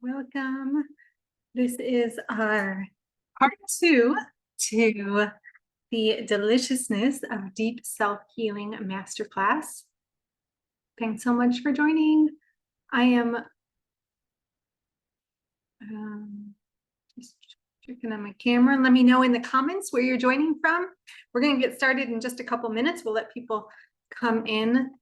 Welcome. This is our part 2 to the Deliciousness of Deep Self-Healing Masterclass. Thanks so much for joining. I am just checking on my camera. Let me know in the comments where you're joining from. We're going to get started in just a couple minutes. We'll let people come in.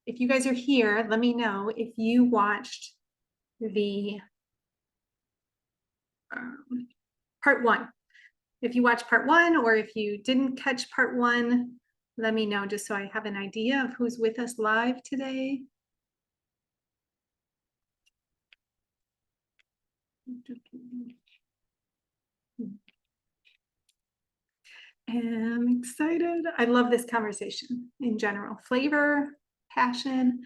If you guys are here, let me know if you watched the part 1. If you watched part 1, or if you didn't catch part 1, let me know just so I have an idea of who's with us live today. I'm excited. I love this conversation in general. Flavor, passion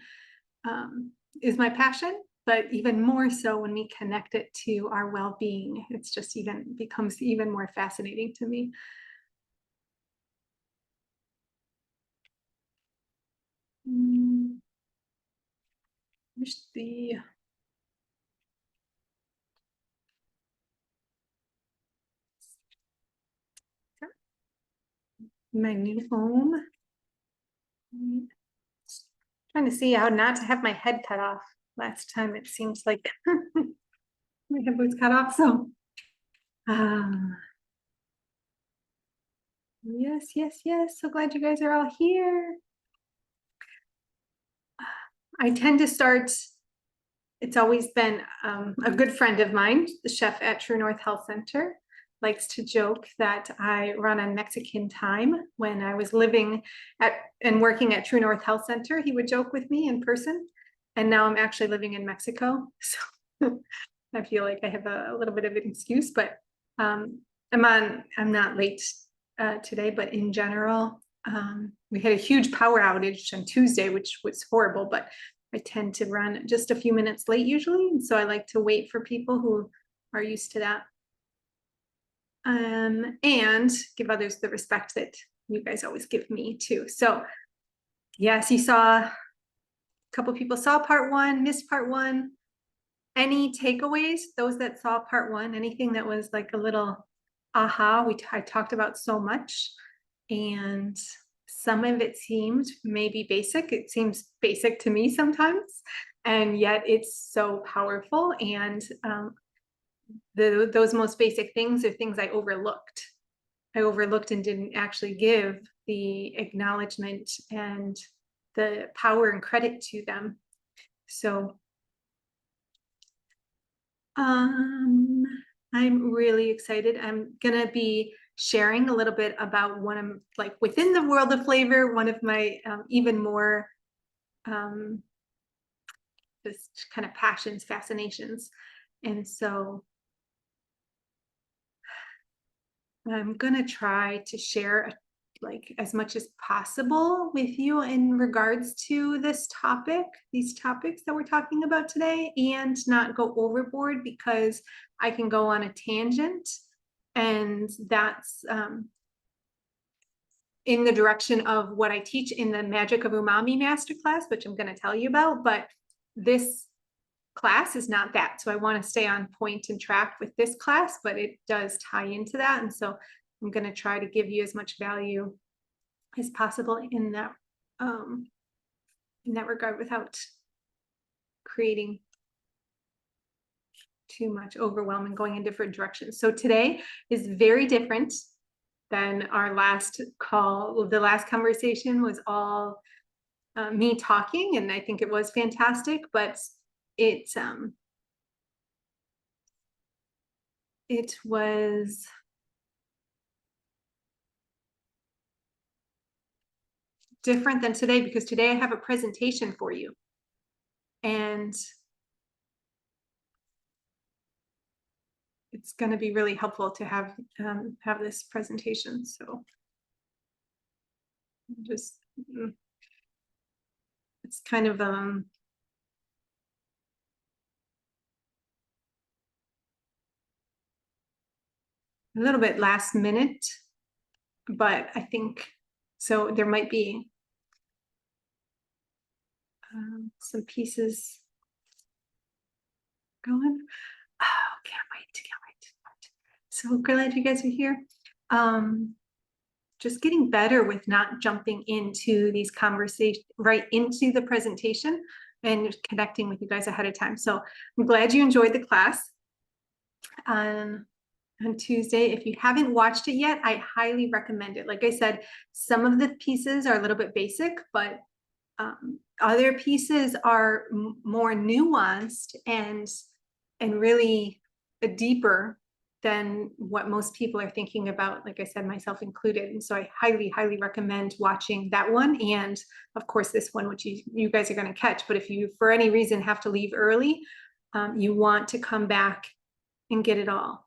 is my passion, but even more so when we connect it to our well-being, it's just becomes even more fascinating to me. Here's my new home. Trying to see how not to have my head cut off. Last time it seems like my head was cut off, so yes. So glad you guys are all here. I tend to start, it's always been a good friend of mine, the chef at True North Health Center, likes to joke that I run on Mexican time. When I was living and working at True North Health Center, he would joke with me in person. And now I'm actually living in Mexico. So I feel like I have a little bit of an excuse, but I'm not late today, but in general, we had a huge power outage on Tuesday, which was horrible, but I tend to run just a few minutes late usually. And so I like to wait for people who are used to that. And give others the respect that you guys always give me too. So yes, you saw, a couple people saw part 1, missed part 1. Any takeaways, those that saw part 1, anything that was like a little aha? I talked about so much, and some of it seemed maybe basic. It seems basic to me sometimes, and yet it's so powerful. And those most basic things are things I overlooked and didn't actually give the acknowledgement and the power and credit to them. So I'm really excited. I'm gonna be sharing a little bit about one of, like, within the world of flavor, one of my even more just kind of passions, fascinations. And so I'm gonna try to share like as much as possible with you in regards to these topics that we're talking about today, and not go overboard, because I can go on a tangent, and that's in the direction of what I teach in the Magic of Umami Masterclass, which I'm going to tell you about. But this class is not that. So I want to stay on point and track with this class, but it does tie into that. And so I'm going to try to give you as much value as possible in that regard, without creating too much overwhelm and going in different directions. So today is very different than our last call. The last conversation was all me talking, and I think it was fantastic, but it was different than today, because today I have a presentation for you, and it's going to be really helpful to have this presentation. So just it's kind of a little bit last minute, but I think, so there might be some pieces going. Oh, can't wait. So glad you guys are here. Just getting better with not jumping into these conversations right into the presentation and connecting with you guys ahead of time. So I'm glad you enjoyed the class on Tuesday. If you haven't watched it yet, I highly recommend it. Like I said, some of the pieces are a little bit basic, but other pieces are more nuanced and really deeper than what most people are thinking about, like I said, myself included. And so I highly recommend watching that one, and of course this one, which you guys are going to catch. But if you for any reason have to leave early, you want to come back and get it all.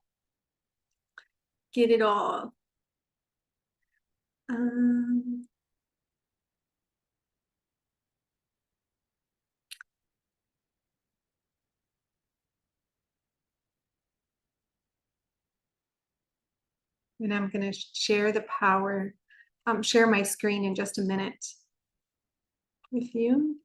And I'm going to share the power, share my screen in just a minute with you.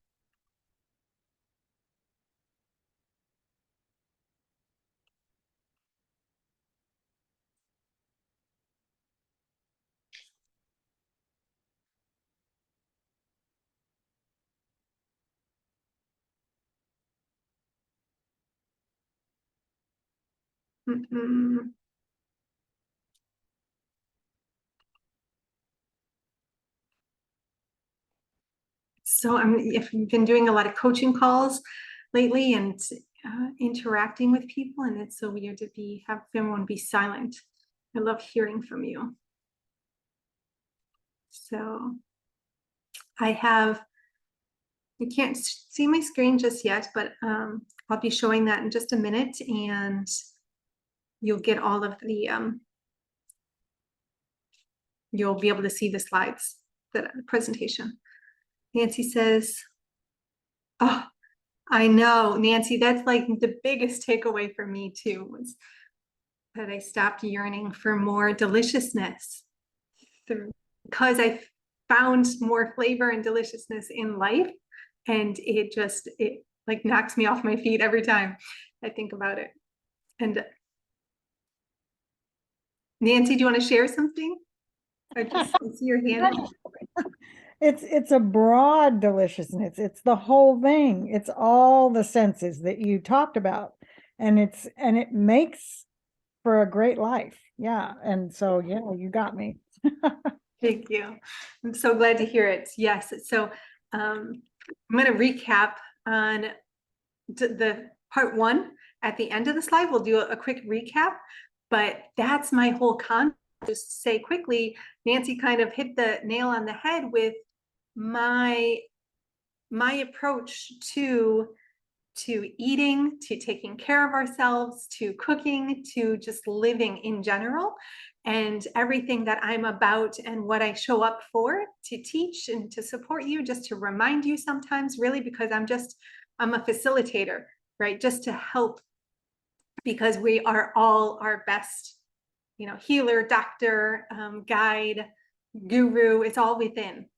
So I've been doing a lot of coaching calls lately and interacting with people, and it's so weird to have everyone be silent. I love hearing from you. So you can't see my screen just yet, but I'll be showing that in just a minute, and you'll get all of the you'll be able to see the slides, the presentation. Nancy says, oh, I know, Nancy, that's like the biggest takeaway for me too, was that I stopped yearning for more deliciousness because I found more flavor and deliciousness in life. And it like knocks me off my feet every time I think about it. And Nancy, do you want to share something? I just see your hand. It's a broad deliciousness. It's the whole thing. It's all the senses that you talked about. And it makes for a great life. Yeah. And so yeah, you got me. Thank you. I'm so glad to hear it. Yes. So I'm going to recap on the part one at the end of the slide. We'll do a quick recap, but that's my whole concept. Just say quickly, Nancy kind of hit the nail on the head with my approach to eating, to taking care of ourselves, to cooking, to just living in general, and everything that I'm about and what I show up for to teach and to support you, just to remind you sometimes, really, because I'm a facilitator, right? Just to help, because we are all our best, healer, doctor, guide, guru. It's all within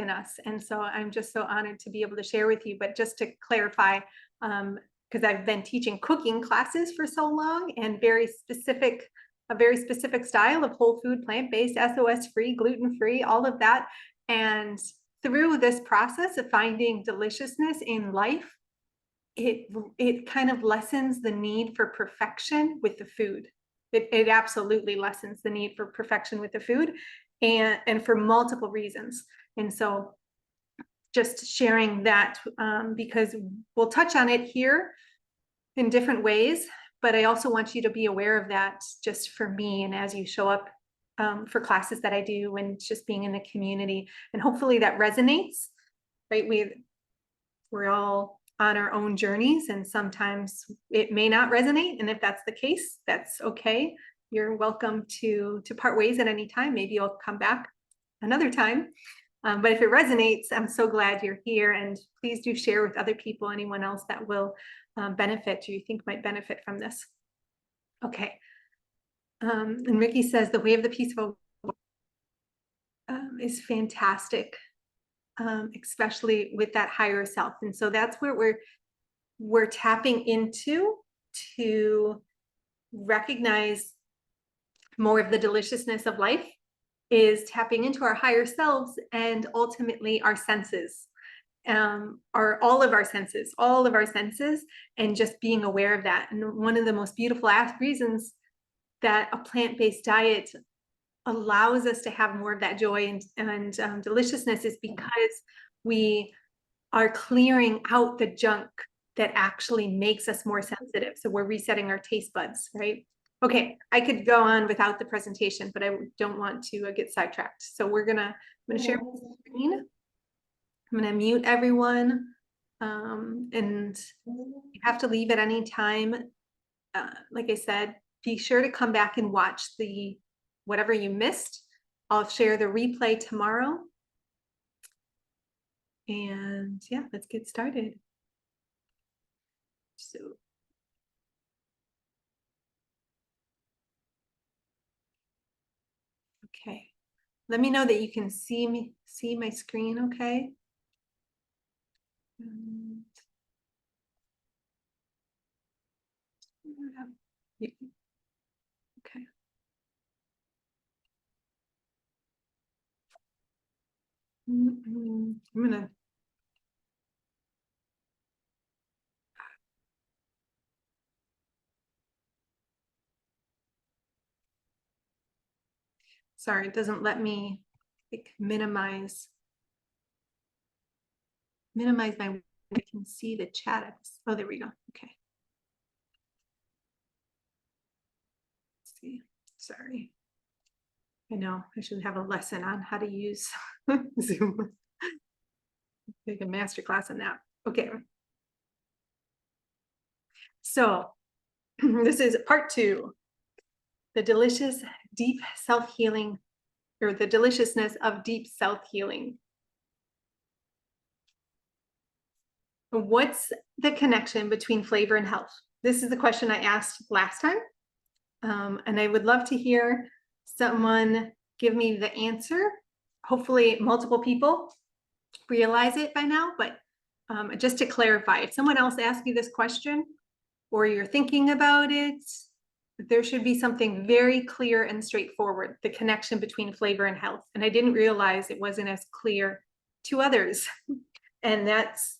us. And so I'm just so honored to be able to share with you. But just to clarify, because I've been teaching cooking classes for so long, and a very specific style of whole food, plant-based, sos-free, gluten-free, all of that. And through this process of finding deliciousness in life, it kind of lessens the need for perfection with the food. It absolutely lessens the need for perfection with the food, and for multiple reasons. And so just sharing that, because we'll touch on it here in different ways, but I also want you to be aware of that just for me, and as you show up for classes that I do, and just being in the community, and hopefully that resonates, right? We're all on our own journeys, and sometimes it may not resonate. And if that's the case, that's okay. You're welcome to part ways at any time. Maybe you'll come back another time. But if it resonates, I'm so glad you're here, and please do share with other people, anyone else that will benefit, or you think might benefit from this. Okay. And Ricky says the way of the peaceful. is fantastic, especially with that higher self. And so that's where we're tapping into to recognize more of the deliciousness of life, is tapping into our higher selves and ultimately our senses, all of our senses, and just being aware of that. And one of the most beautiful reasons that a plant-based diet allows us to have more of that joy and deliciousness is because we are clearing out the junk that actually makes us more sensitive. So we're resetting our taste buds, right? Okay, I could go on without the presentation, but I don't want to get sidetracked. So I'm gonna share my screen. I'm gonna mute everyone, and you have to leave at any time. Like I said, be sure to come back and watch whatever you missed. I'll share the replay tomorrow. And yeah, let's get started. So, okay. Let me know that you can see my screen, okay? Okay. I'm gonna. Sorry, it doesn't let me like minimize my. I can see the chat. Oh, there we go. Okay. Let's see. Sorry. I know I should have a lesson on how to use Zoom. Take a master class on that. Okay. So this is part 2, the delicious deep self-healing, or the deliciousness of deep self-healing. What's the connection between flavor and health? This is the question I asked last time. And I would love to hear someone give me the answer. Hopefully multiple people realize it by now, but just to clarify, if someone else asks you this question or you're thinking about it, there should be something very clear and straightforward, the connection between flavor and health. And I didn't realize it wasn't as clear to others. And that's,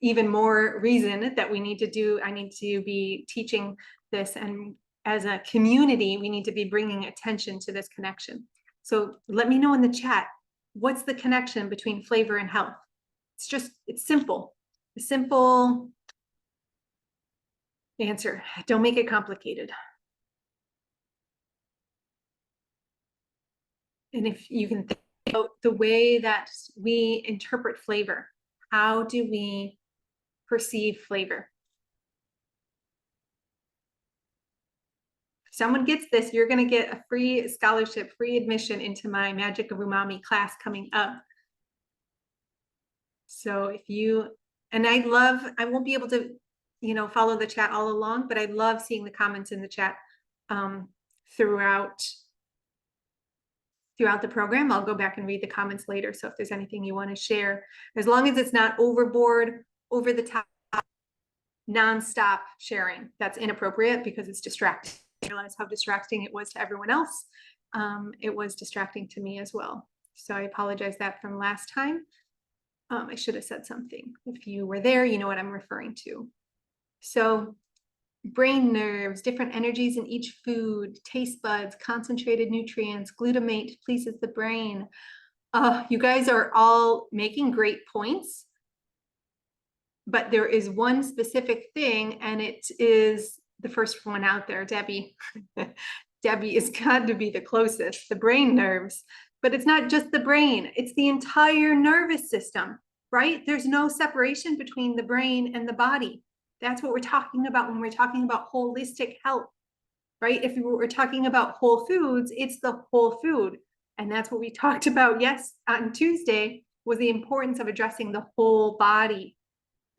even more reason that I need to be teaching this, and as a community, we need to be bringing attention to this connection. So let me know in the chat, what's the connection between flavor and health? It's simple. A simple answer. Don't make it complicated. And if you can think about the way that we interpret flavor, how do we perceive flavor? If someone gets this, you're going to get a free scholarship, free admission into my Magic of Umami class coming up. So I won't be able to, follow the chat all along, but I love seeing the comments in the chat throughout the program. I'll go back and read the comments later. So if there's anything you want to share, as long as it's not overboard, over the top, nonstop sharing, that's inappropriate because it's distracting. I realize how distracting it was to everyone else. It was distracting to me as well. So I apologize that from last time. I should have said something. If you were there, you know what I'm referring to. So brain nerves, different energies in each food, taste buds, concentrated nutrients, glutamate pleases the brain. You guys are all making great points, but there is one specific thing, and it is the first one out there, Debbie. Debbie is got to be the closest, the brain nerves. But it's not just the brain, it's the entire nervous system, right? There's no separation between the brain and the body. That's what we're talking about when we're talking about holistic health, right? If we're talking about whole foods, it's the whole food. And that's what we talked about, on Tuesday, was the importance of addressing the whole body,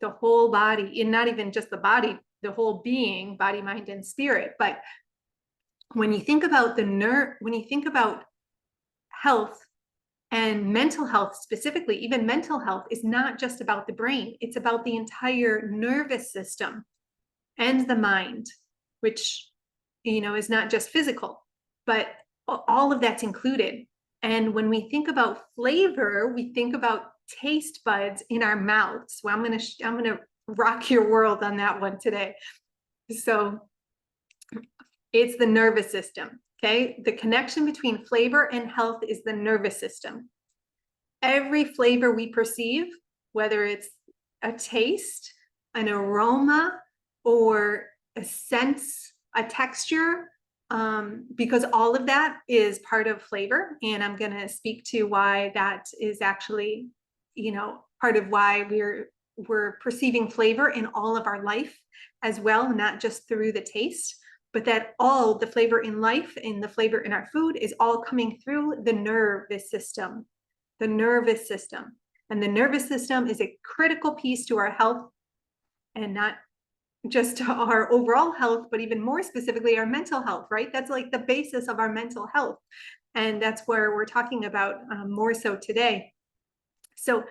and not even just the body, the whole being, body, mind, and spirit. But when you think about when you think about health, And mental health specifically, even mental health, is not just about the brain. It's about the entire nervous system and the mind, which, is not just physical, but all of that's included. And when we think about flavor, we think about taste buds in our mouths. Well, I'm gonna rock your world on that one today. So it's the nervous system. Okay, the connection between flavor and health is the nervous system. Every flavor we perceive, whether it's a taste, an aroma, or a sense, a texture, because all of that is part of flavor. And I'm going to speak to why that is actually, part of why we're perceiving flavor in all of our life as well, not just through the taste, but that all the flavor in life and the flavor in our food is all coming through the nervous system. The nervous system. And the nervous system is a critical piece to our health, and not just to our overall health, but even more specifically our mental health, right? That's like the basis of our mental health. And that's where we're talking about more so today. So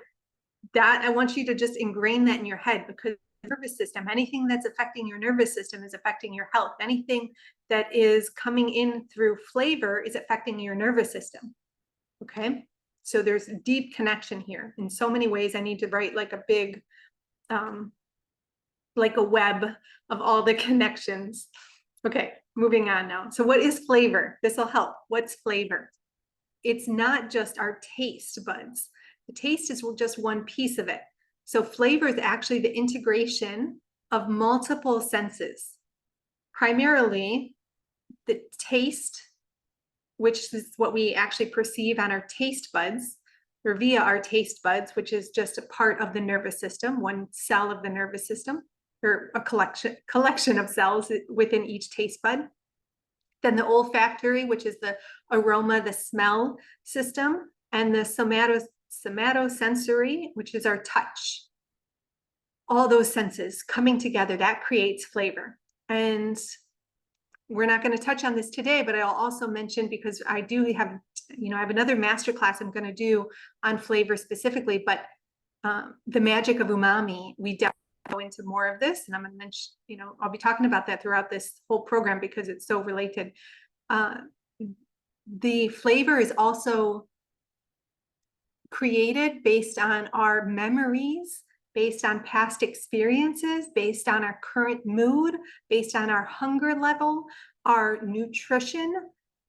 that I want you to just ingrain that in your head, because nervous system, anything that's affecting your nervous system is affecting your health. Anything that is coming in through flavor is affecting your nervous system. Okay, so there's a deep connection here in so many ways. I need to write like a big, like a web of all the connections. Okay, moving on now. So what is flavor? This will help. What's flavor? It's not just our taste buds. The taste is just one piece of it. So flavor is actually the integration of multiple senses, primarily the taste, which is what we actually perceive on our taste buds, or via our taste buds, which is just a part of the nervous system, one cell of the nervous system, or a collection of cells within each taste bud. Then the olfactory, which is the aroma, the smell system, and the somatosensory, which is our touch. All those senses coming together, that creates flavor. And we're not going to touch on this today, but I'll also mention, because I do have, I have another masterclass I'm going to do on flavor specifically, but the magic of umami, we definitely go into more of this, and I'm going to mention, I'll be talking about that throughout this whole program because it's so related. The flavor is also created based on our memories, based on past experiences, based on our current mood, based on our hunger level, our nutrition,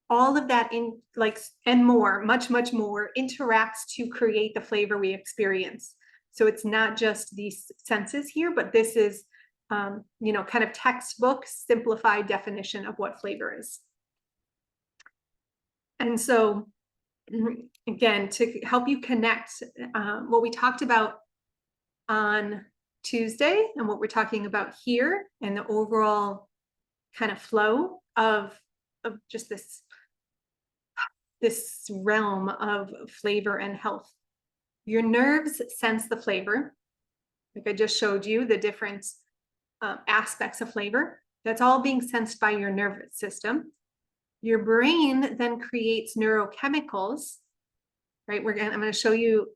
all of that and more, much more interacts to create the flavor we experience. So it's not just these senses here, but this is, kind of textbook simplified definition of what flavor is. And so, again, to help you connect what we talked about on Tuesday and what we're talking about here, and the overall kind of flow of just this realm of flavor and health. Your nerves sense the flavor. Like I just showed you the different aspects of flavor. That's all being sensed by your nervous system. Your brain then creates neurochemicals, right? I'm going to show you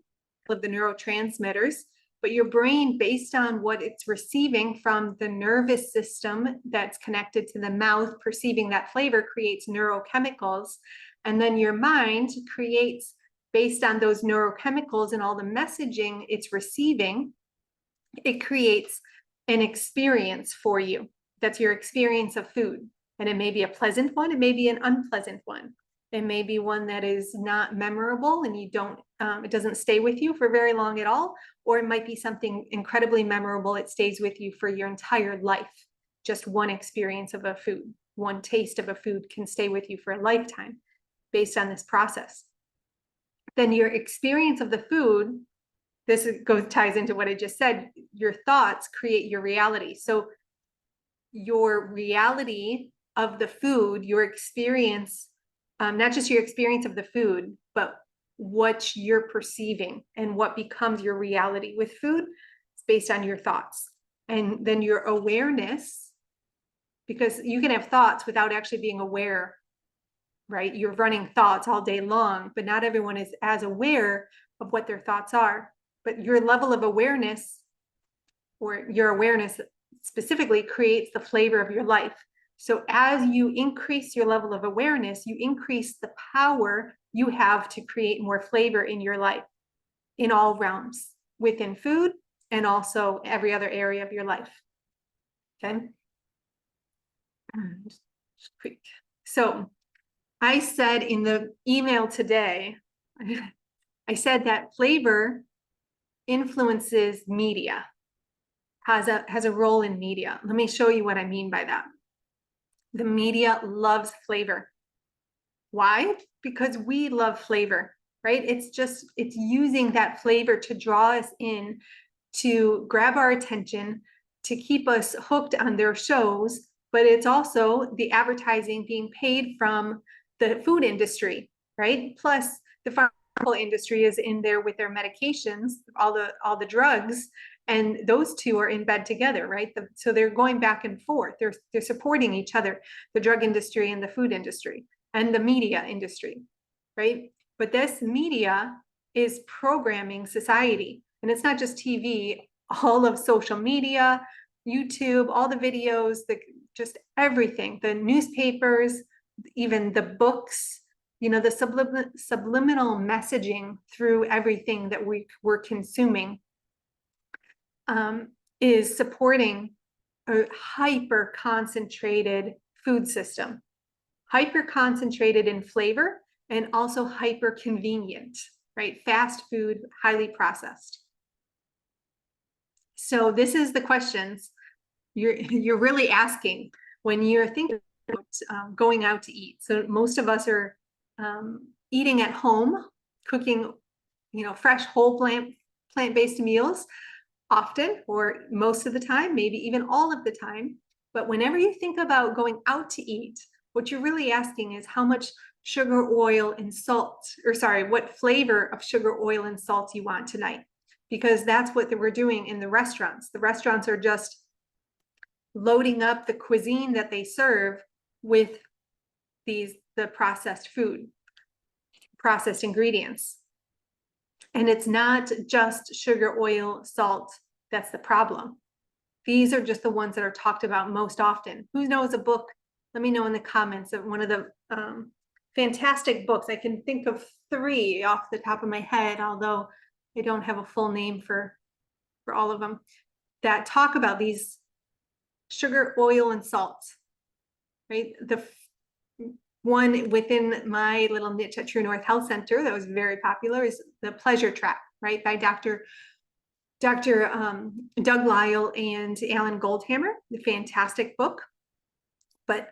of the neurotransmitters, but your brain, based on what it's receiving from the nervous system that's connected to the mouth, perceiving that flavor, creates neurochemicals. And then your mind creates, based on those neurochemicals and all the messaging it's receiving, it creates an experience for you. That's your experience of food. And it may be a pleasant one, it may be an unpleasant one. It may be one that is not memorable and it doesn't stay with you for very long at all, or it might be something incredibly memorable. It stays with you for your entire life. Just one experience of a food, one taste of a food can stay with you for a lifetime based on this process. Then your experience of the food, this ties into what I just said, your thoughts create your reality. So your reality of the food, your experience, not just your experience of the food, but what you're perceiving and what becomes your reality with food is based on your thoughts. And then your awareness, because you can have thoughts without actually being aware, right? You're running thoughts all day long, but not everyone is as aware of what their thoughts are. But your level of awareness, or your awareness specifically, creates the flavor of your life. So as you increase your level of awareness, you increase the power you have to create more flavor in your life, in all realms, within food and also every other area of your life. Okay. So I said in the email today, I said that flavor influences media, has a role in media. Let me show you what I mean by that. The media loves flavor. Why? Because we love flavor, right? It's using that flavor to draw us in, to grab our attention, to keep us hooked on their shows, but it's also the advertising being paid from the food industry, right? Plus the pharmaceutical industry is in there with their medications, all the drugs, and those two are in bed together, right? So they're going back and forth. They're supporting each other, the drug industry and the food industry and the media industry, right? But this media is programming society, and it's not just TV, all of social media, YouTube, all the videos, just everything, the newspapers, even the books, the subliminal messaging through everything that we're consuming is supporting a hyper concentrated food system, hyper concentrated in flavor and also hyper convenient, right? Fast food, highly processed. So this is the questions you're really asking when you're thinking about going out to eat. So most of us are eating at home, cooking, fresh whole plant-based meals often, or most of the time, maybe even all of the time. But whenever you think about going out to eat, what you're really asking is how much sugar, oil, and salt, or sorry, what flavor of sugar, oil, and salt you want tonight. Because that's what we're doing in the restaurants. The restaurants are just loading up the cuisine that they serve with the processed food, processed ingredients. And it's not just sugar, oil, salt that's the problem. These are just the ones that are talked about most often. Who knows a book? Let me know in the comments of one of the fantastic books. I can think of 3 off the top of my head, although I don't have a full name for all of them, that talk about these sugar, oil, and salt, right? The one within my little niche at True North Health Center that was very popular is The Pleasure Trap, right? By Dr. Doug Lisle and Alan Goldhammer, the fantastic book. But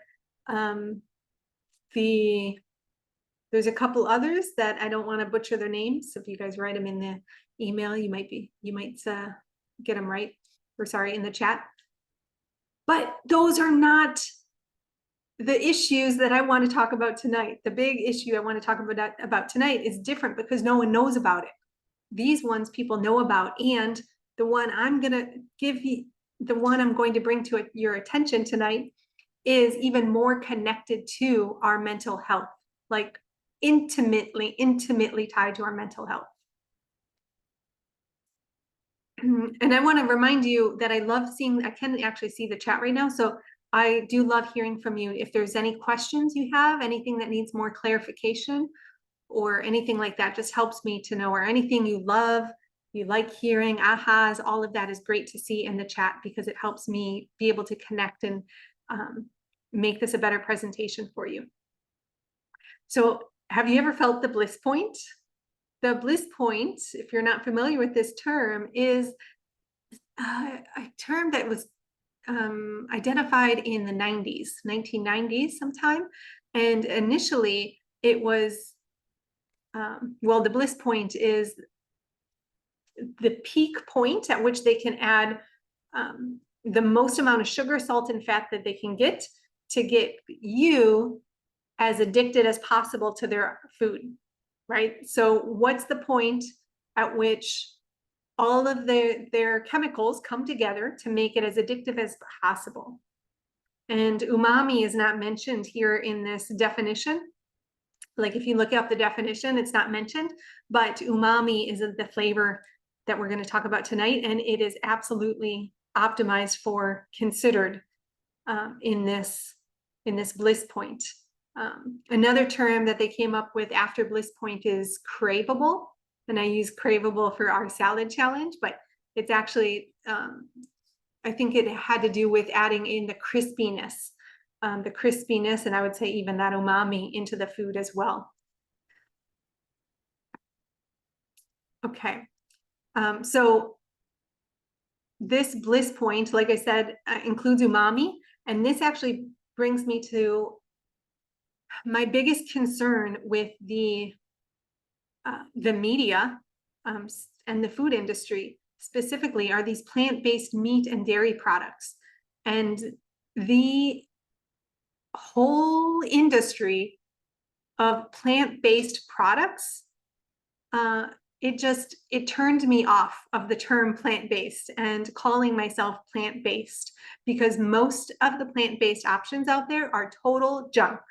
there's a couple others that I don't want to butcher their names. So if you guys write them in the email, you might get them right, or sorry, in the chat. But those are not the issues that I want to talk about tonight. The big issue I want to talk about tonight is different because no one knows about it. These ones people know about, and the one I'm going to give you, the one I'm going to bring to your attention tonight is even more connected to our mental health, like intimately tied to our mental health. And I want to remind you that I love seeing, I can actually see the chat right now. So I do love hearing from you. If there's any questions you have, anything that needs more clarification or anything like that, just helps me to know, or anything you love, you like hearing, ahas, all of that is great to see in the chat because it helps me be able to connect and make this a better presentation for you. So have you ever felt the bliss point? The bliss point, if you're not familiar with this term, is a term that was identified in the 1990s sometime. And initially it was, well, the bliss point is the peak point at which they can add the most amount of sugar, salt, and fat that they can get to get you as addicted as possible to their food, right? So what's the point at which all of their chemicals come together to make it as addictive as possible? And umami is not mentioned here in this definition, Like if you look up the definition, it's not mentioned, but umami is the flavor that we're going to talk about tonight, and it is absolutely optimized for considered in this bliss point. Another term that they came up with after bliss point is craveable, and I use craveable for our salad challenge, but it's actually I think it had to do with adding in the crispiness, and I would say even that umami into the food as well. Okay, so this bliss point, like I said, includes umami, and this actually brings me to my biggest concern with the media and the food industry specifically are these plant-based meat and dairy products. And the whole industry of plant-based products, it turned me off of the term plant-based and calling myself plant-based, because most of the plant-based options out there are total junk.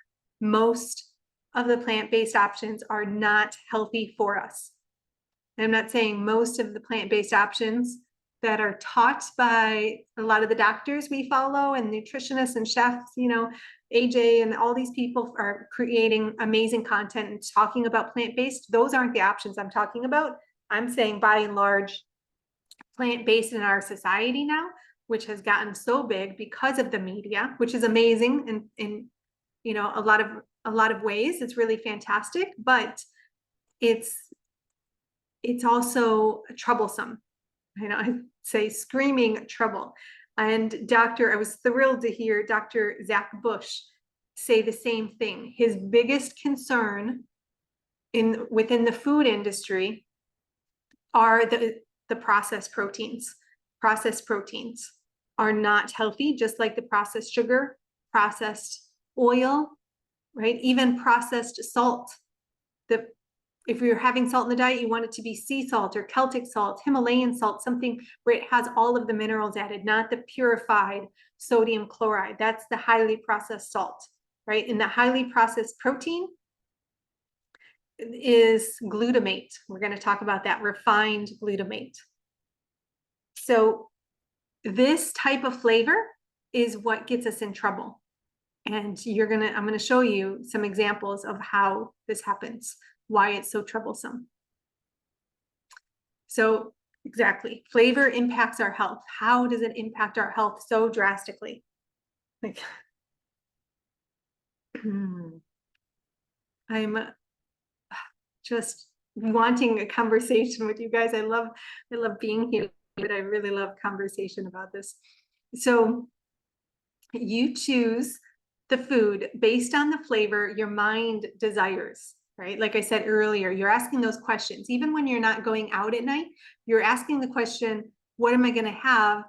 Most of the plant-based options are not healthy for us. I'm not saying most of the plant-based options that are taught by a lot of the doctors we follow and nutritionists and chefs, you know, AJ and all these people are creating amazing content and talking about plant-based. Those aren't the options I'm talking about. I'm saying by and large, plant-based in our society now, which has gotten so big because of the media, which is amazing in you know, a lot of ways. It's really fantastic, but it's also troublesome. You know, I say screaming trouble. And I was thrilled to hear Dr. Zach Bush say the same thing. His biggest concern within the food industry are the processed proteins. Processed proteins are not healthy, just like the processed sugar, processed oil, right? Even processed salt. If you're having salt in the diet, you want it to be sea salt or Celtic salt, Himalayan salt, something where it has all of the minerals added, not the purified sodium chloride. That's the highly processed salt, right? And the highly processed protein is glutamate. We're going to talk about that, refined glutamate. So this type of flavor is what gets us in trouble. And I'm going to show you some examples of how this happens, why it's so troublesome. So exactly, flavor impacts our health. How does it impact our health so drastically? Like, I'm just wanting a conversation with you guys. I love being here, but I really love conversation about this. So you choose the food based on the flavor your mind desires, right? Like I said earlier, you're asking those questions. Even when you're not going out at night, you're asking the question, what am I going to have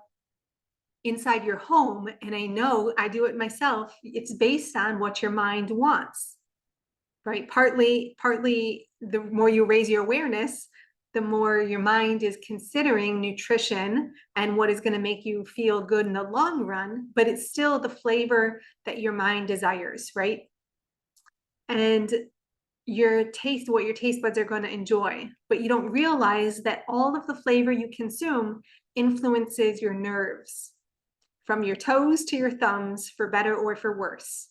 inside your home? And I know I do it myself. It's based on what your mind wants, right? Partly the more you raise your awareness, the more your mind is considering nutrition and what is going to make you feel good in the long run, but it's still the flavor that your mind desires, right? And what your taste buds are going to enjoy, but you don't realize that all of the flavor you consume influences your nerves from your toes to your thumbs, for better or for worse.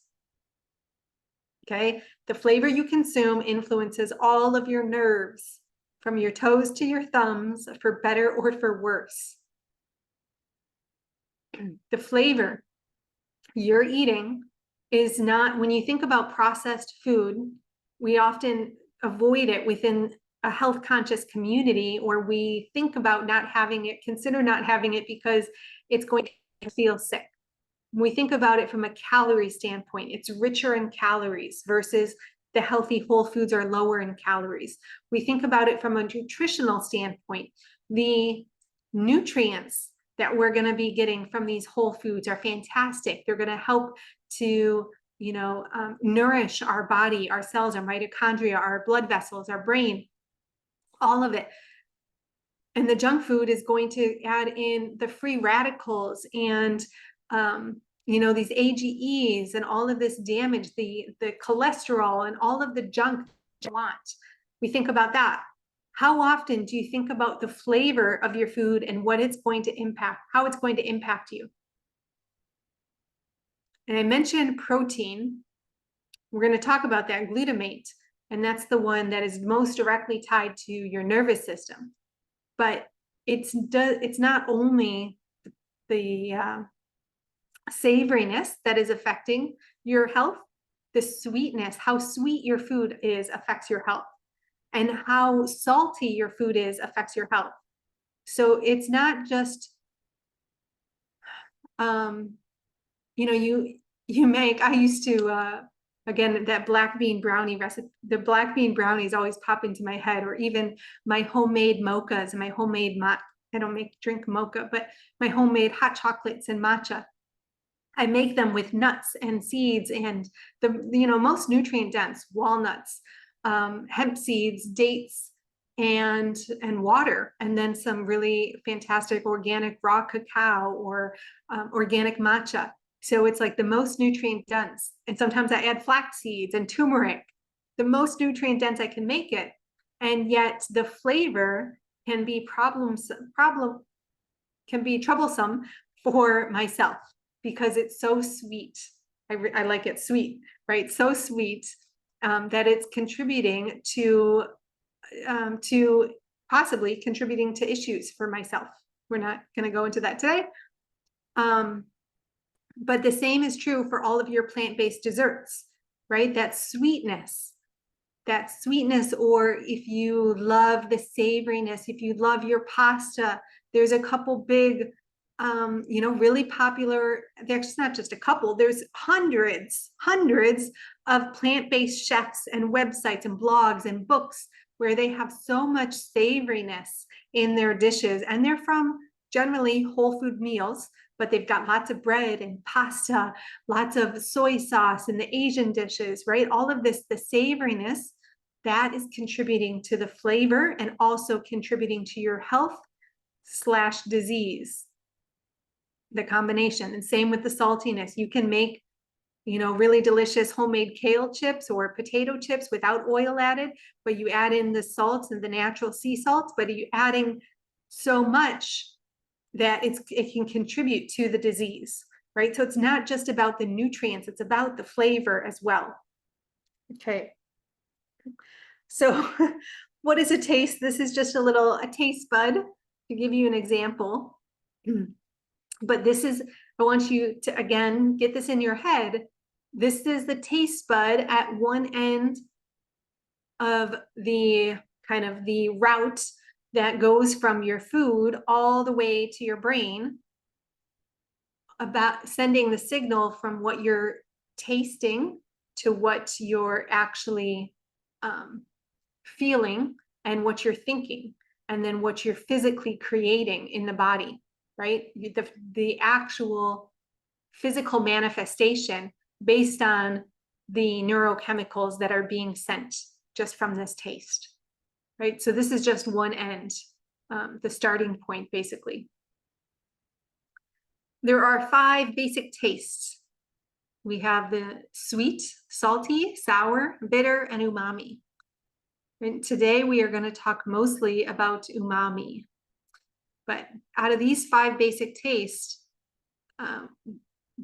Okay, the flavor you consume influences all of your nerves from your toes to your thumbs, for better or for worse. The flavor you're eating is not, when you think about processed food, we often avoid it within a health conscious community, or we think about not having it, consider not having it because it's going to feel sick. When we think about it from a calorie standpoint, it's richer in calories versus the healthy whole foods are lower in calories. We think about it from a nutritional standpoint. The nutrients that we're going to be getting from these whole foods are fantastic. They're going to help to, you know, nourish our body, our cells, our mitochondria, our blood vessels, our brain, all of it. And the junk food is going to add in the free radicals and you know, these AGEs and all of this damage, the cholesterol and all of the junk you want. We think about that. How often do you think about the flavor of your food and what it's going to impact, how it's going to impact you? And I mentioned protein. We're going to talk about that glutamate, and that's the one that is most directly tied to your nervous system. But it's not only the savoriness that is affecting your health, the sweetness, how sweet your food is affects your health, and how salty your food is affects your health. So it's not just, you know, you make, I used to, again, that black bean brownie recipe, the black bean brownies always pop into my head, or even my homemade mochas and my homemade, I don't drink mocha, but my homemade hot chocolates and matcha. I make them with nuts and seeds and the, you know, most nutrient dense walnuts, hemp seeds, dates, and water, and then some really fantastic organic raw cacao or organic matcha. So it's like the most nutrient dense. And sometimes I add flax seeds and turmeric, the most nutrient dense I can make it. And yet the flavor can be troublesome for myself because it's so sweet. I like it sweet, right? So sweet that it's contributing to possibly contributing to issues for myself. We're not going to go into that today. But the same is true for all of your plant-based desserts, right? That sweetness, or if you love the savoriness, if you love your pasta, there's a couple big, you know, really popular, there's not just a couple, there's hundreds of plant-based chefs and websites and blogs and books where they have so much savoriness in their dishes, and they're from generally whole food meals, but they've got lots of bread and pasta, lots of soy sauce in the Asian dishes, right? All of this, the savoriness, that is contributing to the flavor and also contributing to your health / disease, the combination. And same with the saltiness. You can make, you know, really delicious homemade kale chips or potato chips without oil added, but you add in the salts and the natural sea salts, but you're adding so much that it can contribute to the disease, right? So it's not just about the nutrients, it's about the flavor as well. Okay. So what is a taste? This is just a taste bud to give you an example. But this is, I want you to, again, get this in your head. This is the taste bud at one end of the kind of the route that goes from your food all the way to your brain, about sending the signal from what you're tasting to what you're actually feeling and what you're thinking, and then what you're physically creating in the body, right? The actual physical manifestation based on the neurochemicals that are being sent just from this taste, right? So this is just one end, the starting point, basically. There are 5 basic tastes. We have the sweet, salty, sour, bitter, and umami. And today we are going to talk mostly about umami. But out of these 5 basic tastes,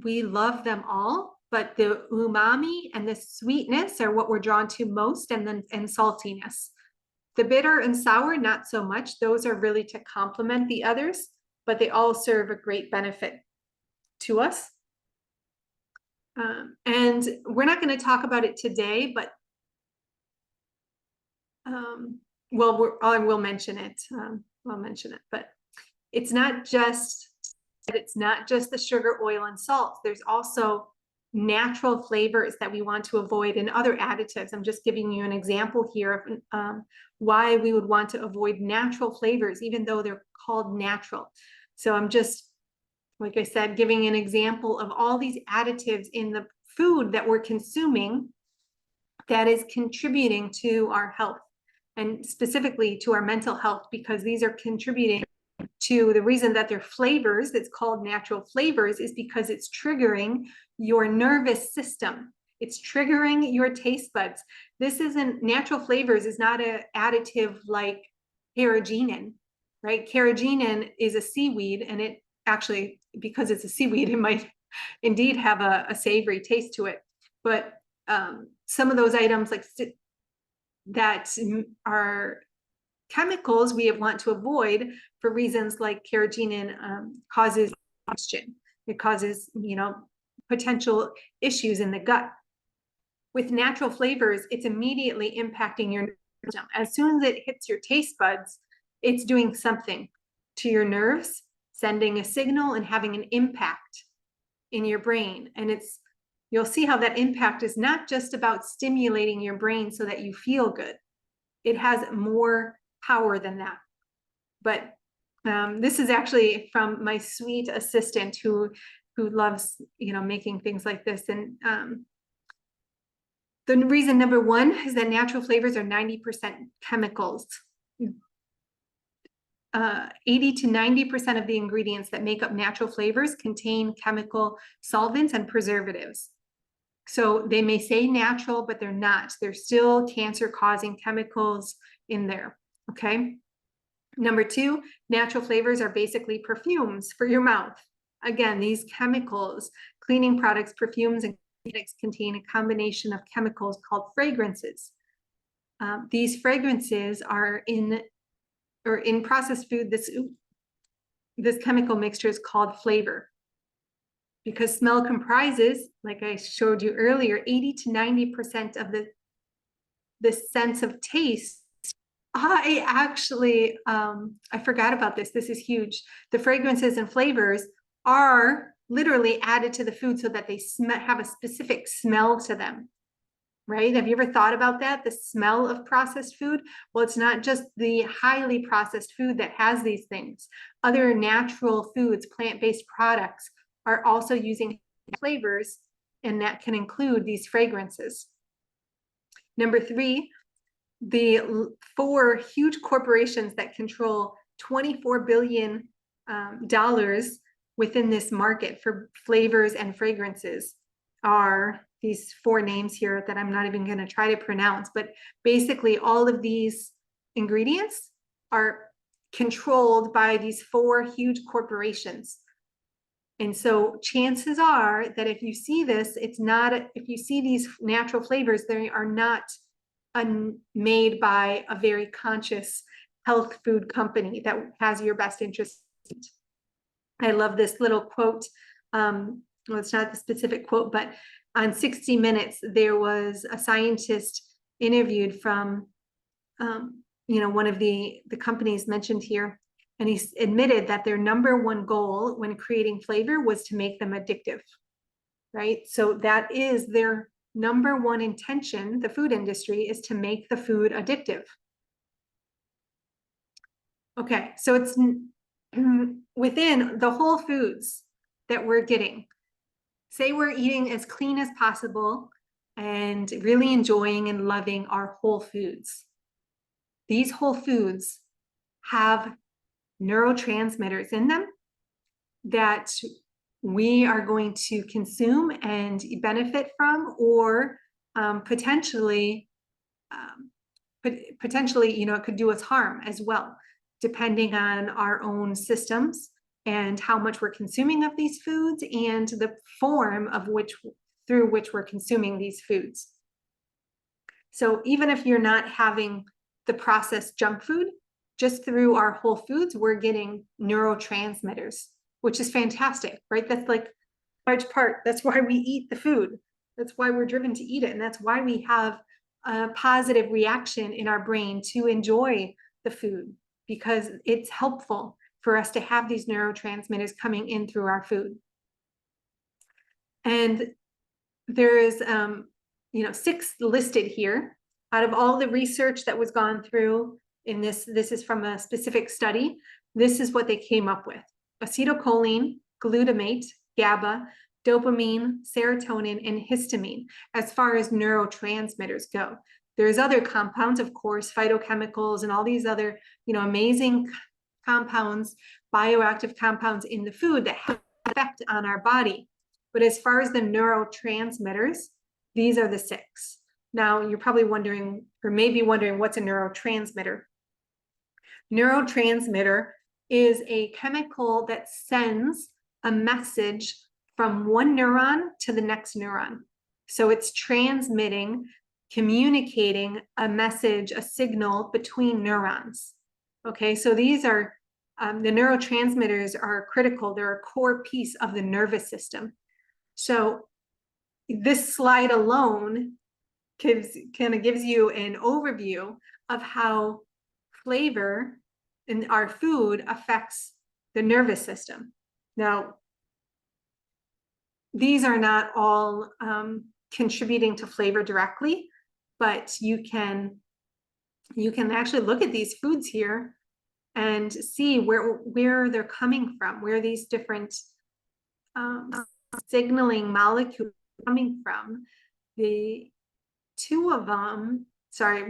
we love them all, but the umami and the sweetness are what we're drawn to most, and saltiness. The bitter and sour, not so much. Those are really to complement the others, but they all serve a great benefit to us. And we're not going to talk about it today, but well, I will mention it. I'll mention it, but it's not just the sugar, oil, and salt. There's also natural flavors that we want to avoid and other additives. I'm just giving you an example here of why we would want to avoid natural flavors, even though they're called natural. So I'm just, like I said, giving an example of all these additives in the food that we're consuming that is contributing to our health, and specifically to our mental health, because these are contributing to the reason that they're flavors, it's called natural flavors, is because it's triggering your nervous system. It's triggering your taste buds. This isn't, natural flavors is not an additive like carrageenan, right? Carrageenan is a seaweed, and it actually, because it's a seaweed, it might indeed have a savory taste to it. But some of those items like that are chemicals we want to avoid for reasons like carrageenan causes combustion. It causes, potential issues in the gut. With natural flavors, it's immediately impacting your system. As soon as it hits your taste buds, it's doing something to your nerves, sending a signal and having an impact in your brain. And you'll see how that impact is not just about stimulating your brain so that you feel good. It has more power than that. But this is actually from my sweet assistant who loves, making things like this. And the reason number one is that natural flavors are 90% chemicals. 80 to 90% of the ingredients that make up natural flavors contain chemical solvents and preservatives. So they may say natural, but they're not. They're still cancer-causing chemicals in there, okay? Number two, natural flavors are basically perfumes for your mouth. Again, these chemicals, cleaning products, perfumes, and cosmetics contain a combination of chemicals called fragrances. These fragrances are in processed food. This chemical mixture is called flavor, because smell comprises, like I showed you earlier, 80 to 90% of the sense of taste. I actually, I forgot about this. This is huge. The fragrances and flavors are literally added to the food so that they have a specific smell to them, right? Have you ever thought about that? The smell of processed food? Well, it's not just the highly processed food that has these things. Other natural foods, plant-based products are also using flavors, and that can include these fragrances. Number three, the 4 huge corporations that control $24 billion within this market for flavors and fragrances are these 4 names here that I'm not even going to try to pronounce, but basically all of these ingredients are controlled by these 4 huge corporations. And so chances are that if you see this, if you see these natural flavors, they are not made by a very conscious health food company that has your best interest. I love this little quote. Well, it's not the specific quote, but on 60 Minutes, there was a scientist interviewed from, one of the companies mentioned here, and he admitted that their number one goal when creating flavor was to make them addictive, right? So that is their number one intention. The food industry is to make the food addictive. Okay, so it's within the whole foods that we're getting. Say we're eating as clean as possible and really enjoying and loving our whole foods. These whole foods have neurotransmitters in them that we are going to consume and benefit from, or potentially, it could do us harm as well, depending on our own systems and how much we're consuming of these foods and the form through which we're consuming these foods. So even if you're not having the processed junk food, just through our whole foods, we're getting neurotransmitters, which is fantastic, right? That's like large part. That's why we eat the food. That's why we're driven to eat it. And that's why we have a positive reaction in our brain to enjoy the food, because it's helpful for us to have these neurotransmitters coming in through our food. And there is, 6 listed here out of all the research that was gone through in this. This is from a specific study. This is what they came up with: acetylcholine, glutamate, GABA, dopamine, serotonin, and histamine, as far as neurotransmitters go. There's other compounds, of course, phytochemicals and all these other, amazing compounds, bioactive compounds in the food that have an effect on our body. But as far as the neurotransmitters, these are the 6. Now, you're probably wondering, or maybe wondering, what's a neurotransmitter? Neurotransmitter is a chemical that sends a message from one neuron to the next neuron. So it's transmitting, communicating a message, a signal between neurons. Okay, so these are, the neurotransmitters are critical. They're a core piece of the nervous system. So this slide alone kind of gives you an overview of how flavor in our food affects the nervous system. Now, these are not all contributing to flavor directly, but you can actually look at these foods here and see where they're coming from, where these different signaling molecules are coming from.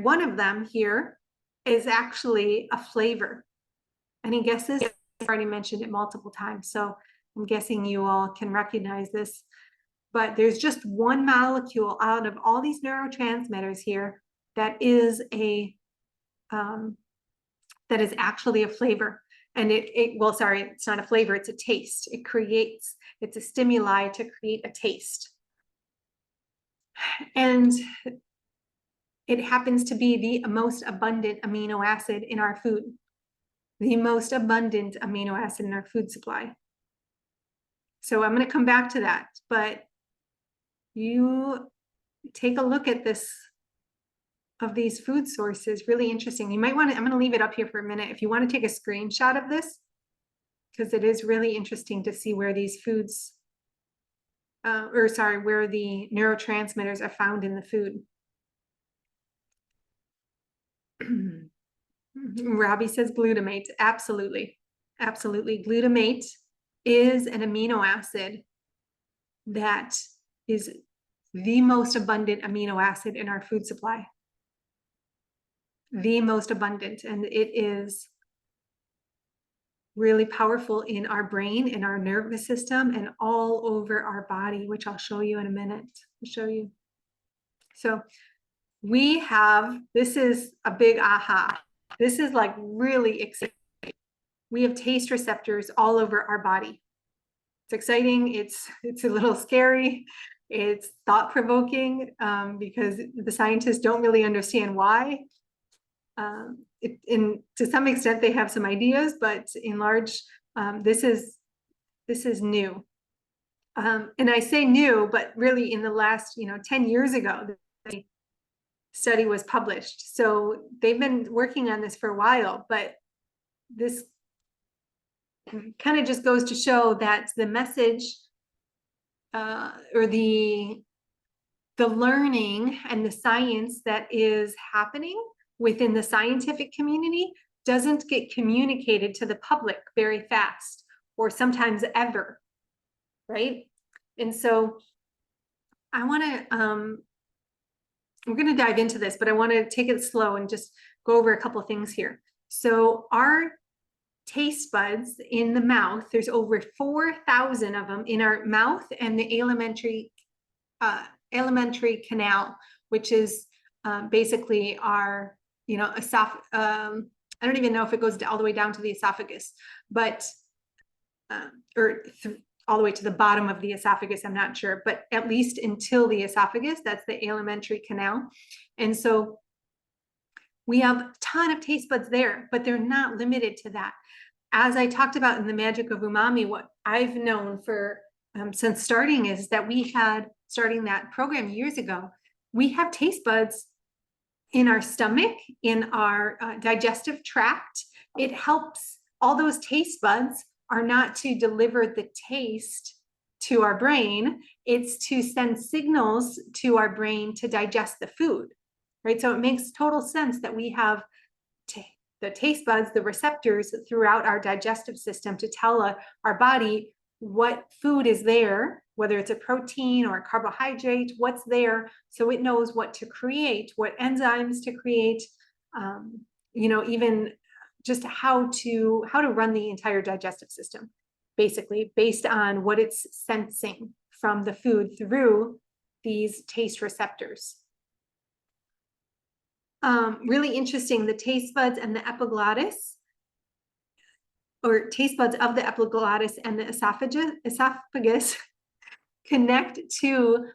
One of them here is actually a flavor. Any guesses? I've already mentioned it multiple times, so I'm guessing you all can recognize this. But there's just one molecule out of all these neurotransmitters here that is actually a flavor. And it's not a flavor, it's a taste. It's a stimuli to create a taste. And it happens to be the most abundant amino acid in our food. The most abundant amino acid in our food supply. So I'm going to come back to that, but you take a look at these food sources, really interesting. You might want to, I'm going to leave it up here for a minute if you want to take a screenshot of this, because it is really interesting to see where these foods, where the neurotransmitters are found in the food. Robbie says glutamate. Absolutely. Absolutely. Glutamate is an amino acid that is the most abundant amino acid in our food supply. The most abundant. And it is really powerful in our brain, in our nervous system, and all over our body, which I'll show you in a minute. I'll show you. So this is a big aha. This is like really exciting. We have taste receptors all over our body. It's exciting. It's a little scary. It's thought-provoking because the scientists don't really understand why. To some extent, they have some ideas, but in large, this is new. And I say new, but really in the last 10 years ago, the study was published. So they've been working on this for a while, but this kind of just goes to show that the message or the learning and the science that is happening within the scientific community doesn't get communicated to the public very fast, or sometimes ever, right? And so I want to, we're going to dive into this, but I want to take it slow and just go over a couple of things here. So our taste buds in the mouth, there's over 4,000 of them in our mouth and the alimentary canal, which is basically our, I don't even know if it goes all the way down to the esophagus, but all the way to the bottom of the esophagus, I'm not sure, but at least until the esophagus, that's the alimentary canal. And so we have a ton of taste buds there, but they're not limited to that. As I talked about in the Magic of Umami, what I've known for since starting is that starting that program years ago, we have taste buds in our stomach, in our digestive tract. It helps. All those taste buds are not to deliver the taste to our brain, it's to send signals to our brain to digest the food, right? So it makes total sense that we have the taste buds, the receptors throughout our digestive system to tell our body what food is there, whether it's a protein or a carbohydrate, what's there, so it knows what to create, what enzymes to create, even just how to run the entire digestive system, basically based on what it's sensing from the food through these taste receptors. Really interesting, the taste buds and the epiglottis, or taste buds of the epiglottis and the esophagus connect to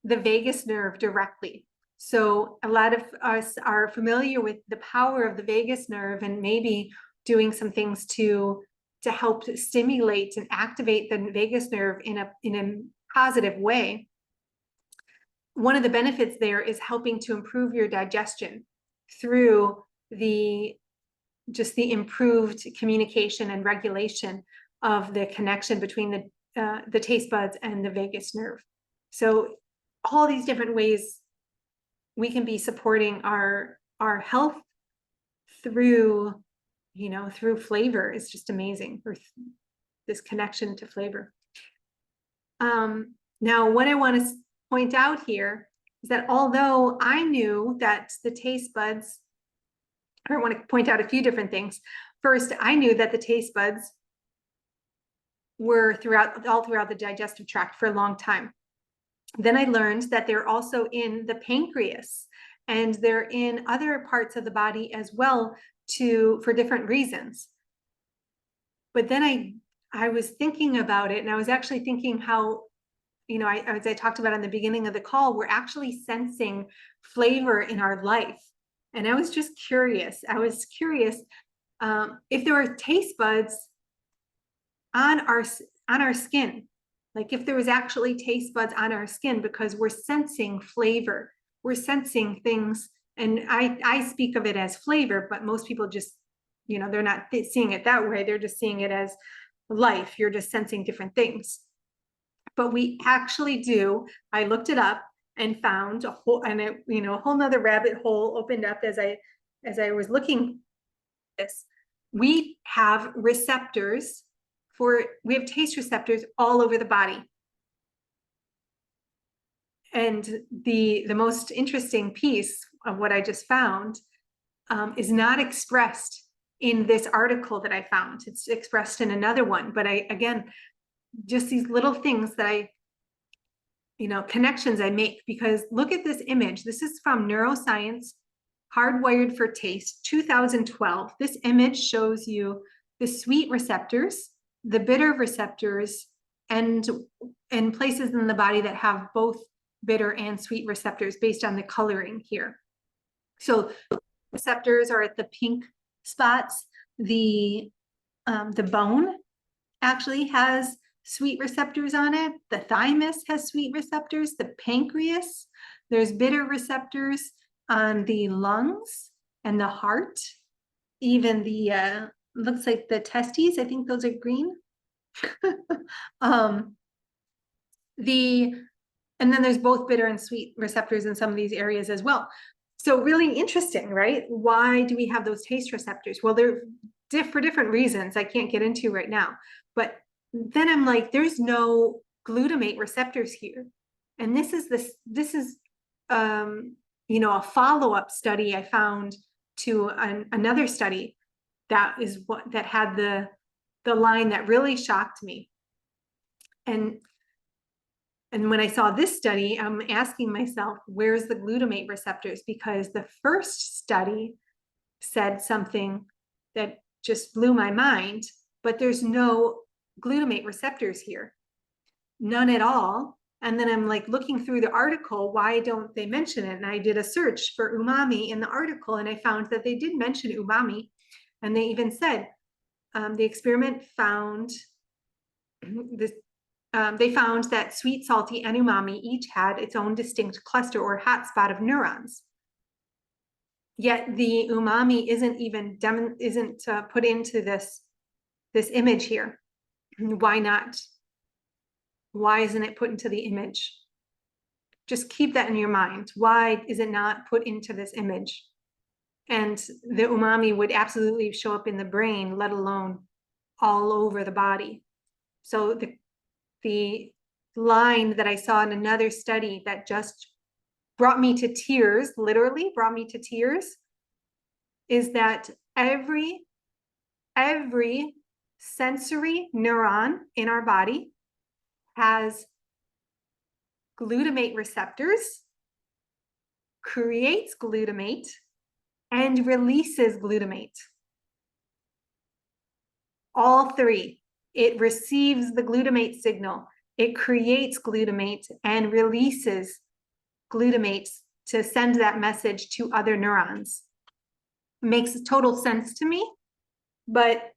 the vagus nerve directly. So a lot of us are familiar with the power of the vagus nerve and maybe doing some things to help stimulate and activate the vagus nerve in a positive way. One of the benefits there is helping to improve your digestion through just the improved communication and regulation of the connection between the taste buds and the vagus nerve. So all these different ways we can be supporting our health through, through flavor is just amazing, or this connection to flavor. Now, what I want to point out here is that although I knew that the taste buds, I want to point out a few different things. First, I knew that the taste buds were all throughout the digestive tract for a long time. Then I learned that they're also in the pancreas, and they're in other parts of the body as well for different reasons. But then I was thinking about it, and I was actually thinking how, as I talked about in the beginning of the call, we're actually sensing flavor in our life. And I was just curious. If there are taste buds on our skin, like if there was actually taste buds on our skin, because we're sensing flavor, we're sensing things. And I speak of it as flavor, but most people just, they're not seeing it that way. They're just seeing it as life. You're just sensing different things. But we actually do. I looked it up and found a whole nother rabbit hole opened up as I was looking at this. We have receptors we have taste receptors all over the body. And the most interesting piece of what I just found is not expressed in this article that I found. It's expressed in another one, but again, just these little things that connections I make, because look at this image. This is from Neuroscience, Hardwired for Taste, 2012. This image shows you the sweet receptors, the bitter receptors, and places in the body that have both bitter and sweet receptors based on the coloring here. So receptors are at the pink spots. The bone actually has sweet receptors on it. The thymus has sweet receptors. The pancreas, there's bitter receptors on the lungs and the heart. Even the looks like the testes, I think those are green. And then there's both bitter and sweet receptors in some of these areas as well. So really interesting, right? Why do we have those taste receptors? Well, they're for different reasons I can't get into right now. But then I'm like, there's no glutamate receptors here. And this is a follow-up study I found to another study that had the line that really shocked me. And when I saw this study, I'm asking myself, where's the glutamate receptors? Because the first study said something that just blew my mind, but there's no glutamate receptors here, none at all. And then I'm like looking through the article, why don't they mention it? And I did a search for umami in the article, and I found that they did mention umami. And they even said the experiment found this. They found that sweet, salty, and umami each had its own distinct cluster or hotspot of neurons. Yet the umami isn't put into this image here. Why not? Why isn't it put into the image? Just keep that in your mind. Why is it not put into this image? And the umami would absolutely show up in the brain, let alone all over the body. So the line that I saw in another study that just brought me to tears, literally brought me to tears, is that every every sensory neuron in our body has glutamate receptors, creates glutamate, and releases glutamate. All three. It receives the glutamate signal, it creates glutamate, and releases glutamate to send that message to other neurons. Makes total sense to me, but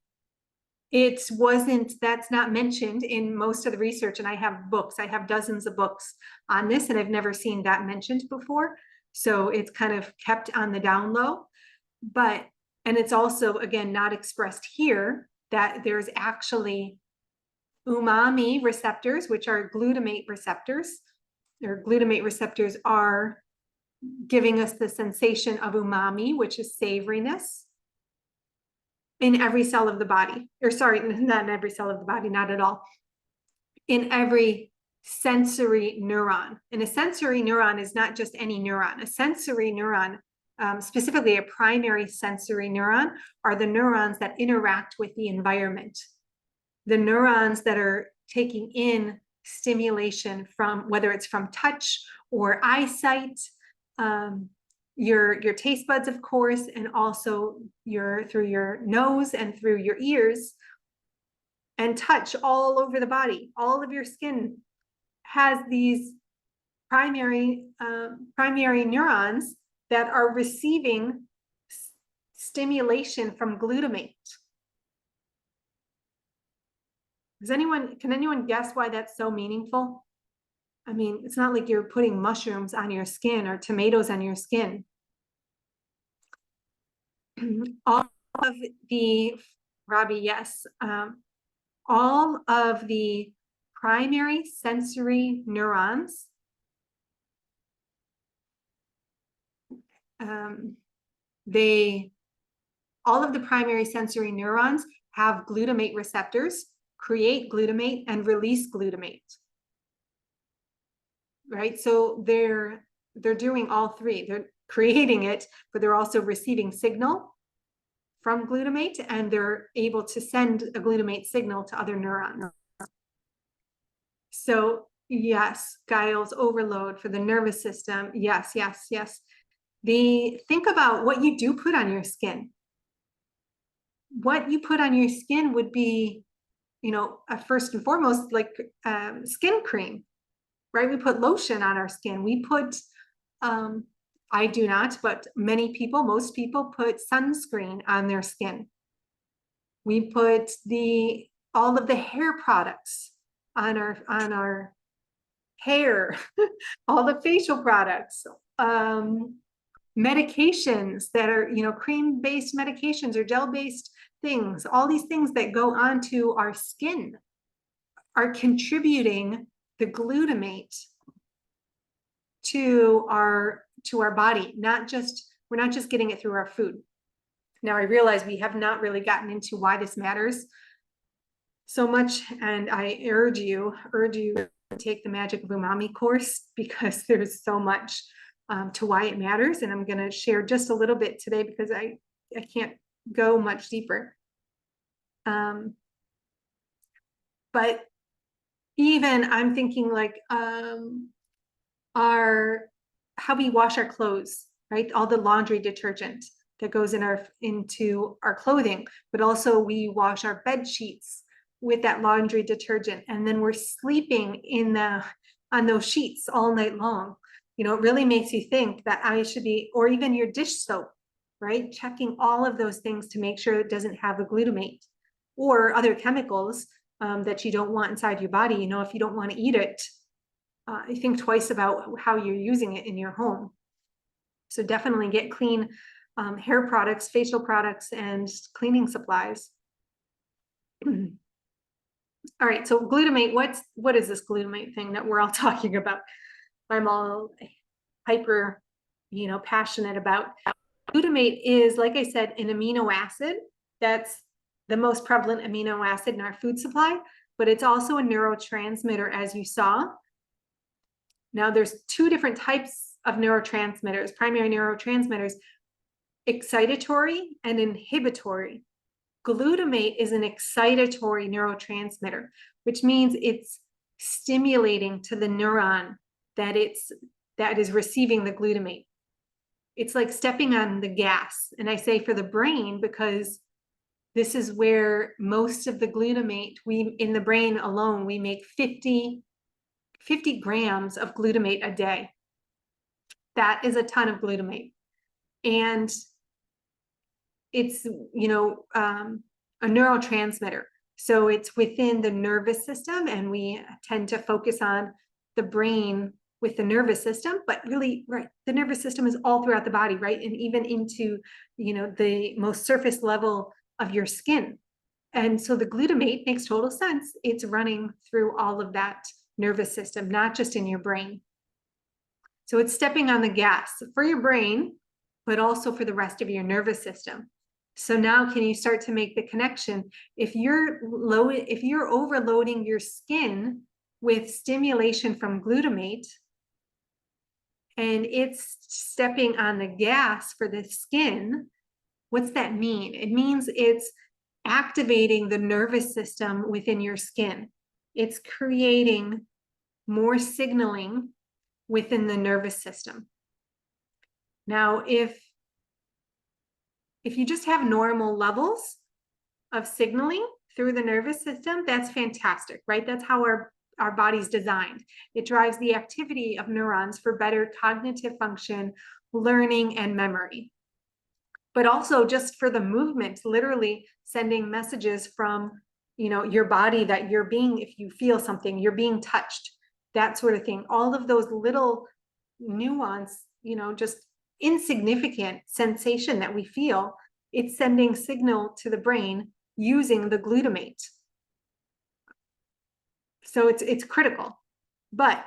that's not mentioned in most of the research. And I have books, I have dozens of books on this, and I've never seen that mentioned before. So it's kind of kept on the down low. And it's also, again, not expressed here that there's actually umami receptors, which are glutamate receptors. Or glutamate receptors are giving us the sensation of umami, which is savoriness, in every cell of the body. Or sorry, not in every cell of the body, not at all. In every sensory neuron. And a sensory neuron is not just any neuron. A sensory neuron, specifically a primary sensory neuron, are the neurons that interact with the environment. The neurons that are taking in stimulation from, whether it's from touch or eyesight, your taste buds, of course, and also through your nose and through your ears, and touch all over the body. All of your skin has these primary neurons that are receiving stimulation from glutamate. Can anyone guess why that's so meaningful? I mean, it's not like you're putting mushrooms on your skin or tomatoes on your skin. All of the, Robbie, yes. All of the primary sensory neurons all of the primary sensory neurons have glutamate receptors, create glutamate, and release glutamate. Right? So they're doing all three. They're creating it, but they're also receiving signal from glutamate, and they're able to send a glutamate signal to other neurons. So yes, Giles, overload for the nervous system. Yes, yes, yes. Think about what you do put on your skin. What you put on your skin would be, first and foremost, like skin cream, right? We put lotion on our skin. We put, I do not, but most people put sunscreen on their skin. We put all of the hair products on our hair, all the facial products, medications that are, cream-based medications or gel-based things. All these things that go onto our skin are contributing the glutamate to our body. We're not just getting it through our food. Now I realize we have not really gotten into why this matters so much, and I urge you to take the Magic of Umami course, because there's so much to why it matters, and I'm going to share just a little bit today because I can't go much deeper. But even I'm thinking like how we wash our clothes, right? All the laundry detergent that goes into our clothing, but also we wash our bed sheets with that laundry detergent, and then we're sleeping on those sheets all night long. It really makes you think that I should be, or even your dish soap, right? Checking all of those things to make sure it doesn't have a glutamate or other chemicals that you don't want inside your body. If you don't want to eat it, I think twice about how you're using it in your home. So definitely get clean hair products, facial products, and cleaning supplies. All right, so glutamate, what is this glutamate thing that we're all talking about? I'm all hyper, passionate about. Glutamate is, like I said, an amino acid. That's the most prevalent amino acid in our food supply, but it's also a neurotransmitter, as you saw. Now there's two different types of neurotransmitters, primary neurotransmitters, excitatory and inhibitory. Glutamate is an excitatory neurotransmitter, which means it's stimulating to the neuron that is receiving the glutamate. It's like stepping on the gas. And I say for the brain because this is where most of the glutamate, in the brain alone, we make 50 grams of glutamate a day. That is a ton of glutamate. And it's, a neurotransmitter. So it's within the nervous system, and we tend to focus on the brain with the nervous system, but really, right, the nervous system is all throughout the body, right? And even into, the most surface level of your skin. And so the glutamate makes total sense. It's running through all of that nervous system, not just in your brain. So it's stepping on the gas for your brain, but also for the rest of your nervous system. So now can you start to make the connection? If you're overloading your skin with stimulation from glutamate, and it's stepping on the gas for the skin, what's that mean? It means it's activating the nervous system within your skin. It's creating more signaling within the nervous system. Now, if you just have normal levels of signaling through the nervous system, that's fantastic, right? That's how our body's designed. It drives the activity of neurons for better cognitive function, learning, and memory. But also just for the movement, literally sending messages from, your body that if you feel something, you're being touched, that sort of thing. All of those little nuance, just insignificant sensation that we feel, it's sending signal to the brain using the glutamate. So it's critical. But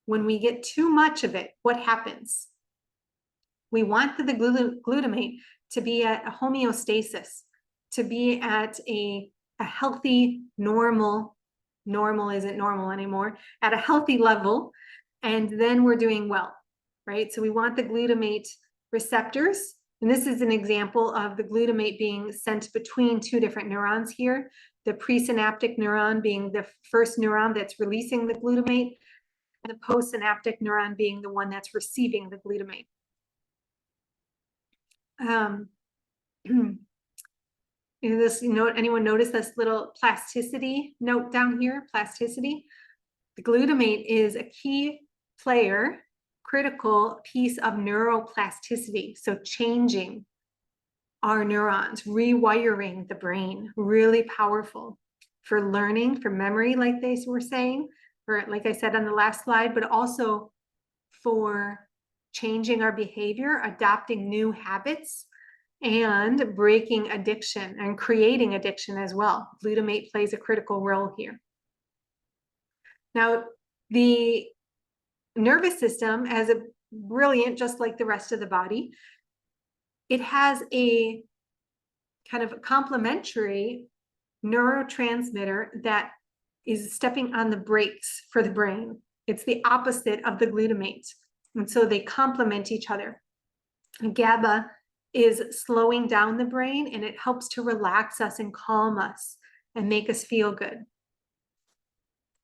when we get too much of it, what happens? We want the glutamate to be at a homeostasis, to be at a healthy, normal isn't normal anymore, at a healthy level, and then we're doing well, right? So we want the glutamate receptors, and this is an example of the glutamate being sent between two different neurons here, the presynaptic neuron being the first neuron that's releasing the glutamate, and the postsynaptic neuron being the one that's receiving the glutamate. Anyone notice this little plasticity note down here? Plasticity. The glutamate is a key player, critical piece of neuroplasticity. So changing our neurons, rewiring the brain, really powerful for learning, for memory, like they were saying, or like I said on the last slide, but also for changing our behavior, adopting new habits, and breaking addiction and creating addiction as well. Glutamate plays a critical role here. Now, the nervous system has a brilliant, just like the rest of the body, it has a kind of complementary neurotransmitter that is stepping on the brakes for the brain. It's the opposite of the glutamate. And so they complement each other. GABA is slowing down the brain, and it helps to relax us and calm us and make us feel good.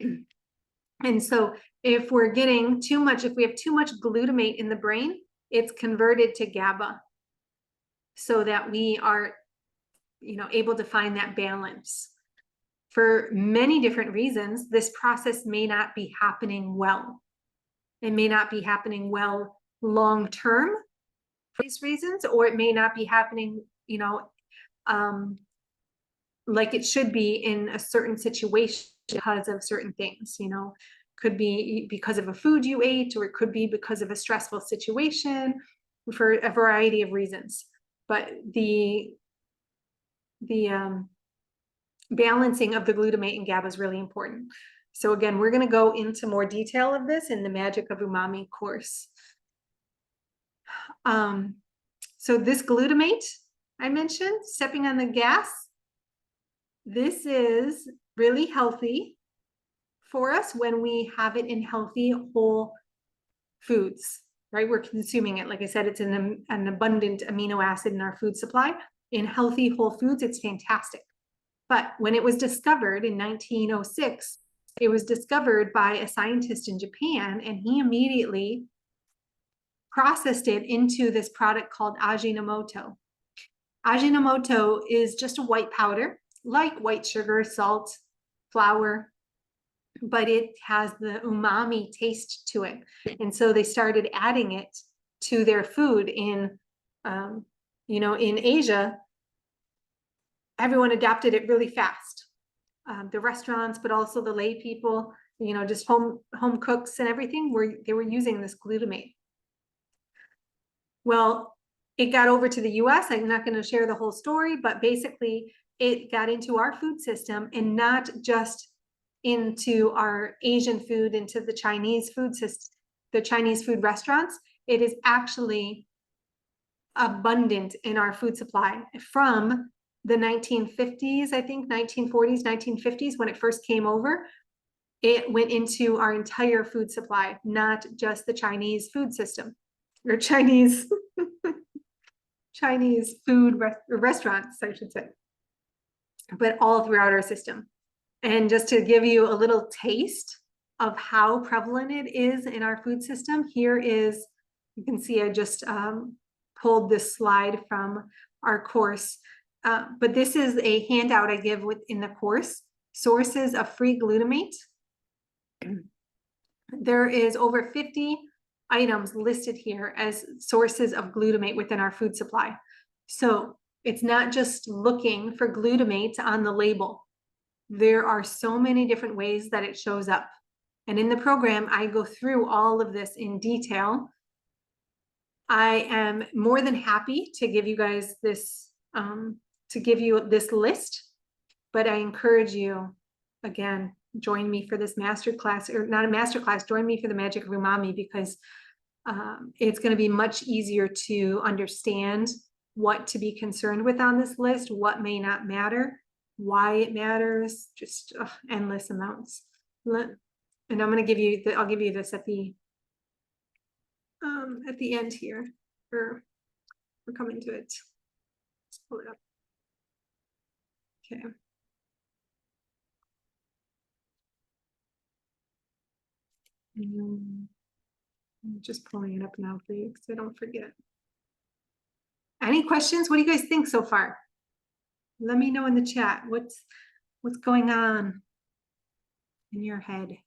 And so if we're getting too much, if we have too much glutamate in the brain, it's converted to GABA so that we are, able to find that balance. For many different reasons, this process may not be happening well. It may not be happening well long term for these reasons, or it may not be happening, like it should be in a certain situation because of certain things, could be because of a food you ate, or it could be because of a stressful situation, for a variety of reasons. But the balancing of the glutamate and GABA is really important. So again, we're going to go into more detail of this in the Magic of Umami course. So this glutamate I mentioned, stepping on the gas, this is really healthy for us when we have it in healthy, whole foods, right? We're consuming it. Like I said, it's an abundant amino acid in our food supply. in healthy whole foods, it's fantastic. But when it was discovered in 1906, it was discovered by a scientist in Japan, and he immediately processed it into this product called Ajinomoto. Ajinomoto is just a white powder, like white sugar, salt, flour, but it has the umami taste to it. And so they started adding it to their food in, in Asia. Everyone adopted it really fast. The restaurants, but also the lay people, just home cooks and everything, they were using this glutamate. Well, it got over to the US. I'm not going to share the whole story, but basically it got into our food system, and not just into our Asian food, into the Chinese food system, the Chinese food restaurants. It is actually abundant in our food supply from the 1950s, I think 1940s, 1950s, when it first came over. It went into our entire food supply, not just the Chinese food system or Chinese food restaurants, I should say, but all throughout our system. And just to give you a little taste of how prevalent it is in our food system, here is, you can see I just pulled this slide from our course, but this is a handout I give within the course, sources of free glutamate. There is over 50 items listed here as sources of glutamate within our food supply. So it's not just looking for glutamate on the label. There are so many different ways that it shows up. And in the program, I go through all of this in detail. I am more than happy to give you guys this, list, but I encourage you, again, join me for this masterclass, or not a masterclass, join me for the magic of umami, because it's going to be much easier to understand what to be concerned with on this list, what may not matter, why it matters, just endless amounts. And I'm going to give you I'll give you this at the end here. We're coming to it. Let's pull it up. Okay. I'm just pulling it up now for you because I don't forget. Any questions? What do you guys think so far? Let me know in the chat. What's going on in your head?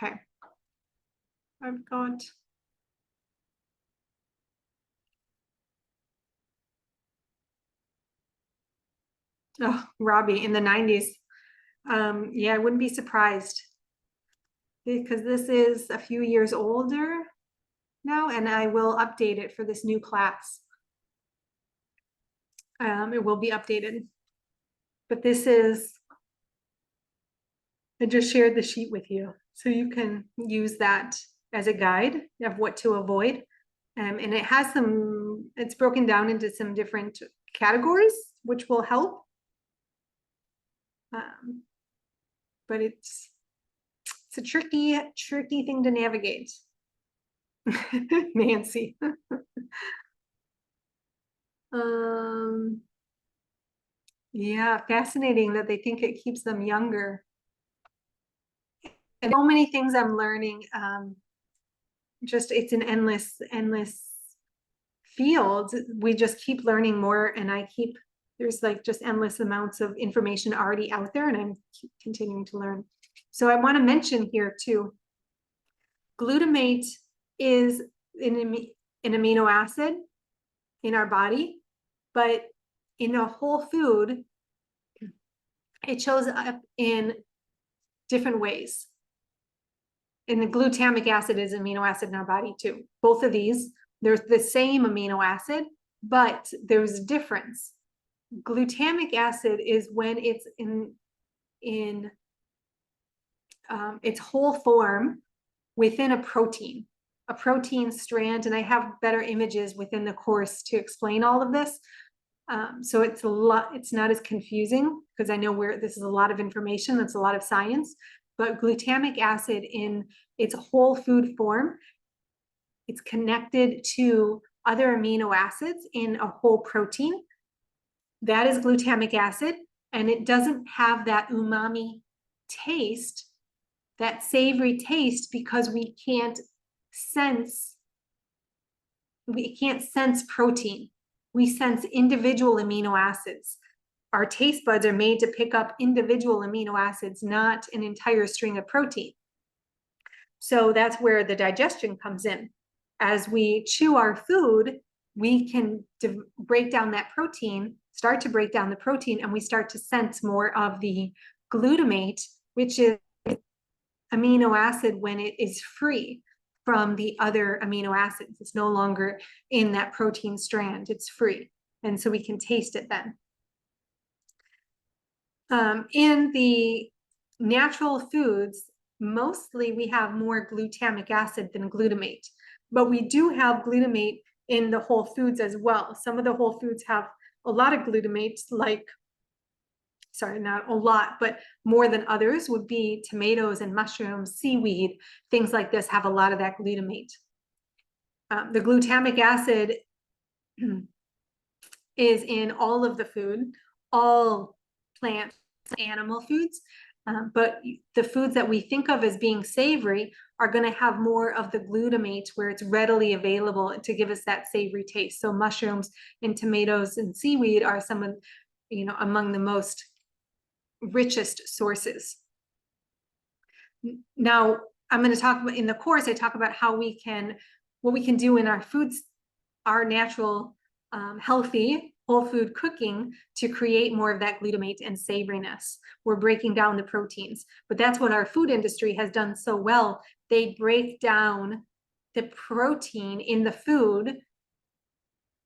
Okay. I've got Robbie in the 90s. Yeah, I wouldn't be surprised, because this is a few years older now, and I will update it for this new class. It will be updated, but I just shared the sheet with you, so you can use that as a guide of what to avoid. And it has it's broken down into some different categories, which will help. But it's a tricky thing to navigate. Nancy. Yeah, fascinating that they think it keeps them younger. And so many things I'm learning. Just it's an endless field. We just keep learning more, and there's like just endless amounts of information already out there, and I'm continuing to learn. So I want to mention here too, glutamate is an amino acid in our body, but in a whole food, it shows up in different ways. And the glutamic acid is an amino acid in our body too. Both of these, there's the same amino acid, but there's a difference. Glutamic acid is when it's in its whole form within a protein strand. And I have better images within the course to explain all of this. So it's a lot, it's not as confusing because I know where this is a lot of information, that's a lot of science, but glutamic acid in its whole food form, it's connected to other amino acids in a whole protein. That is glutamic acid, and it doesn't have that umami taste, that savory taste, because we can't sense protein. We sense individual amino acids. Our taste buds are made to pick up individual amino acids, not an entire string of protein. So that's where the digestion comes in. As we chew our food, we can break down that protein, start to break down the protein, and we start to sense more of the glutamate, which is amino acid when it is free from the other amino acids. It's no longer in that protein strand, it's free. And so we can taste it then. In the natural foods, mostly we have more glutamic acid than glutamate, but we do have glutamate in the whole foods as well. Some of the whole foods have a lot of glutamate, like, sorry, not a lot, but more than others would be tomatoes and mushrooms, seaweed, things like this have a lot of that glutamate. The glutamic acid is in all of the food, all plant, animal foods, but the foods that we think of as being savory are going to have more of the glutamate where it's readily available to give us that savory taste. So mushrooms and tomatoes and seaweed are some of, among the most richest sources. Now, I'm going to talk about, in the course, I talk about what we can do in our foods, our natural, healthy, whole food cooking to create more of that glutamate and savoriness. We're breaking down the proteins, but that's what our food industry has done so well. They break down the protein in the food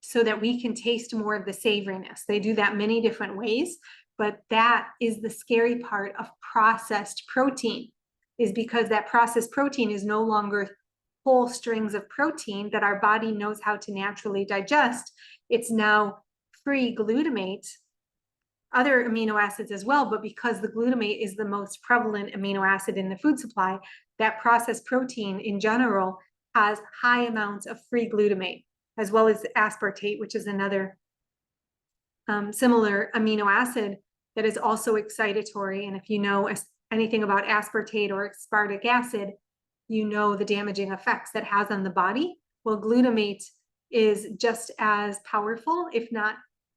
so that we can taste more of the savoriness. They do that many different ways, but that is the scary part of processed protein, is because that processed protein is no longer whole strings of protein that our body knows how to naturally digest. It's now free glutamate, other amino acids as well, but because the glutamate is the most prevalent amino acid in the food supply, that processed protein in general has high amounts of free glutamate, as well as aspartate, which is another similar amino acid that is also excitatory. And if you know anything about aspartate or aspartic acid, you know the damaging effects that has on the body. Well, glutamate is just as powerful, if not,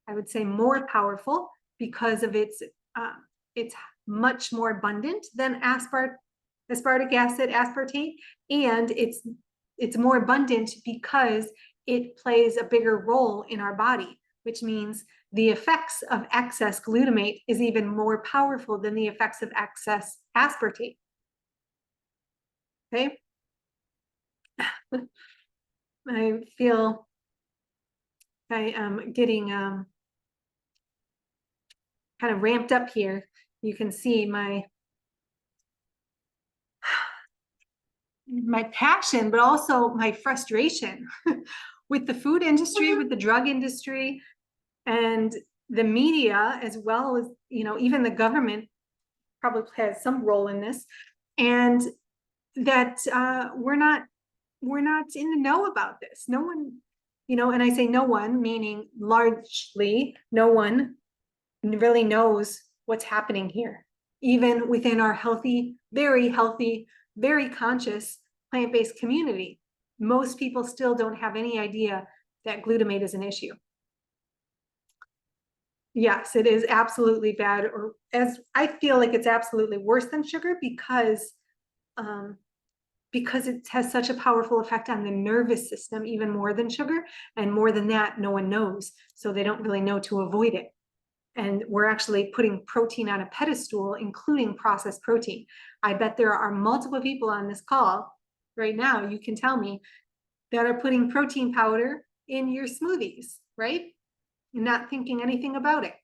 I would say more powerful, because of it's much more abundant than aspartic acid, aspartate, and it's more abundant because it plays a bigger role in our body, which means the effects of excess glutamate is even more powerful than the effects of excess aspartate. Okay. I feel I am getting kind of ramped up here. You can see my passion, but also my frustration with the food industry, with the drug industry, and the media, as well as, even the government probably has some role in this, and that we're not in the know about this. No one, and I say no one, meaning largely no one really knows what's happening here. Even within our healthy, very conscious plant-based community, most people still don't have any idea that glutamate is an issue. Yes, it is absolutely bad, or as I feel like it's absolutely worse than sugar, because it has such a powerful effect on the nervous system, even more than sugar. And more than that, no one knows. So they don't really know to avoid it. And we're actually putting protein on a pedestal, including processed protein. I bet there are multiple people on this call right now, you can tell me, that are putting protein powder in your smoothies, right? And not thinking anything about it.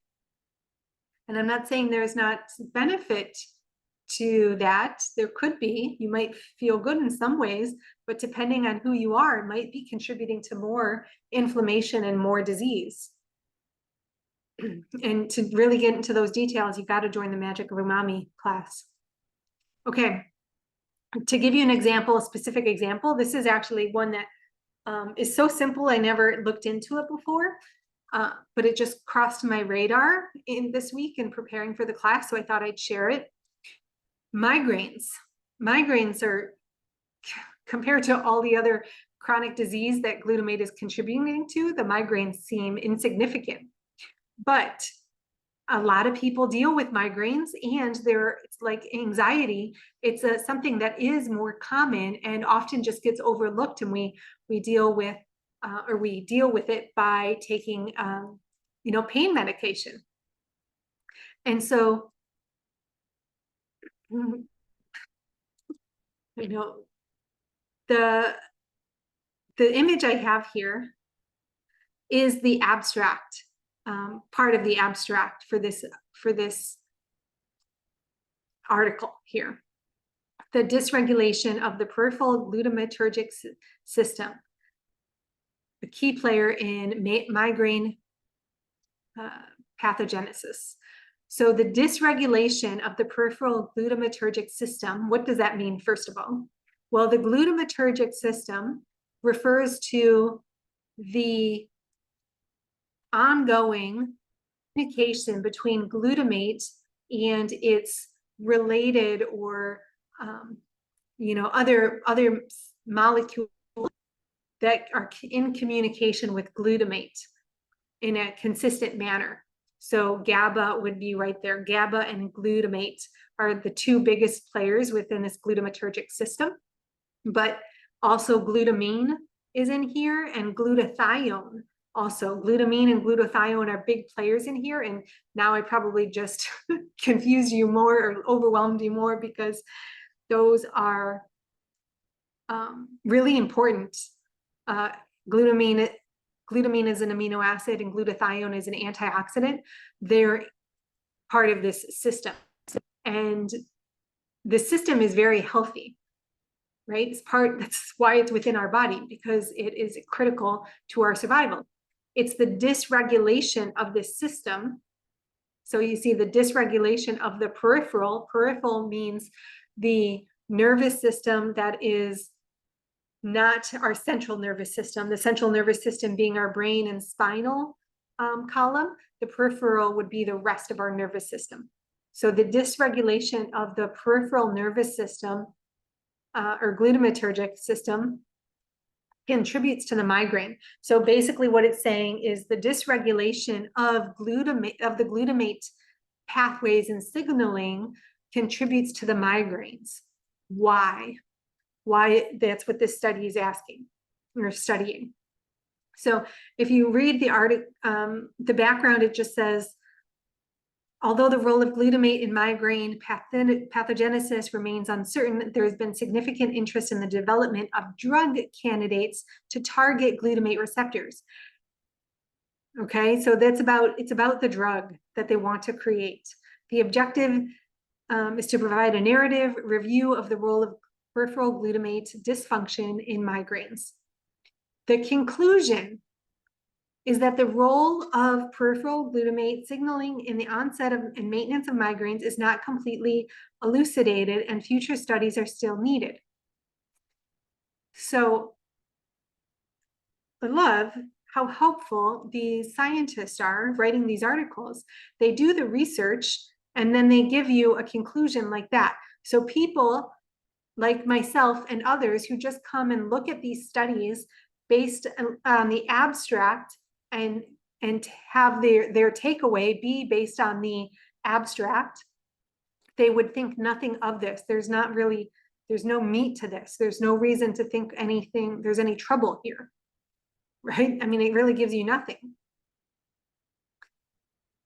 And I'm not saying there's not benefit to that. There could be. You might feel good in some ways, but depending on who you are, it might be contributing to more inflammation and more disease. And to really get into those details, you've got to join the Magic of Umami class. Okay, to give you an example, a specific example, this is actually one that is so simple, I never looked into it before, but it just crossed my radar in this week in preparing for the class, so I thought I'd share it. Migraines. Migraines are, compared to all the other chronic disease that glutamate is contributing to, the migraines seem insignificant. But a lot of people deal with migraines, and it's like anxiety. It's something that is more common and often just gets overlooked, and we deal with it by taking pain medication. And so the image I have here is the abstract, part of the abstract for this article here. The dysregulation of the peripheral glutamatergic system, a key player in migraine pathogenesis. So the dysregulation of the peripheral glutamatergic system, what does that mean, first of all? Well, the glutamatergic system refers to the ongoing communication between glutamate and its related or other molecules that are in communication with glutamate in a consistent manner. So GABA would be right there. GABA and glutamate are the two biggest players within this glutamatergic system, but also glutamine is in here, and glutathione. Also, glutamine and glutathione are big players in here, and now I probably just confused you more or overwhelmed you more, because those are really important. Glutamine is an amino acid, and glutathione is an antioxidant. They're part of this system, and the system is very healthy, right? That's why it's within our body, because it is critical to our survival. It's the dysregulation of this system. So you see the dysregulation of the peripheral. Peripheral means the nervous system that is not our central nervous system. The central nervous system being our brain and spinal column. The peripheral would be the rest of our nervous system. So the dysregulation of the peripheral nervous system or glutamatergic system contributes to the migraine. So basically what it's saying is the dysregulation of the glutamate pathways and signaling contributes to the migraines. Why? That's what this study is asking or studying. So if you read the article, the background, it just says, although the role of glutamate in migraine pathogenesis remains uncertain, there has been significant interest in the development of drug candidates to target glutamate receptors. Okay, so it's about the drug that they want to create. The objective is to provide a narrative review of the role of peripheral glutamate dysfunction in migraines. The conclusion is that the role of peripheral glutamate signaling in the onset of and maintenance of migraines is not completely elucidated, and future studies are still needed. So I love how helpful these scientists are writing these articles. They do the research and then they give you a conclusion like that. So people like myself and others who just come and look at these studies based on the abstract and have their takeaway be based on the abstract, they would think nothing of this. There's no meat to this. There's no reason to think there's any trouble here, right? I mean, it really gives you nothing.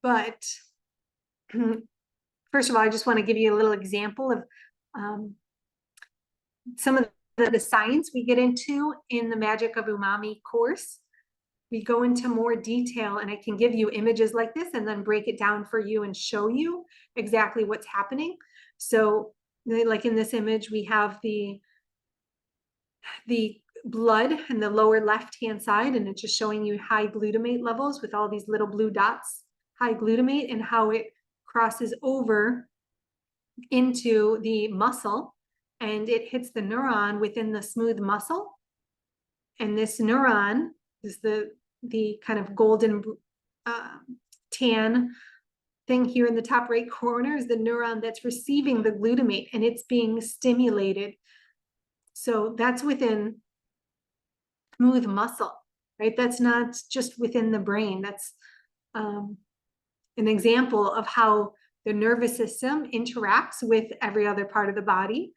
But first of all, I just want to give you a little example of some of the science we get into in the Magic of Umami course. We go into more detail, and I can give you images like this and then break it down for you and show you exactly what's happening. So like in this image, we have the blood in the lower left-hand side, and it's just showing you high glutamate levels with all these little blue dots high glutamate and how it crosses over into the muscle and it hits the neuron within the smooth muscle. And this neuron is the kind of golden tan thing here in the top right corner is the neuron that's receiving the glutamate and it's being stimulated. So that's within smooth muscle, right? That's not just within the brain. That's an example of how the nervous system interacts with every other part of the body,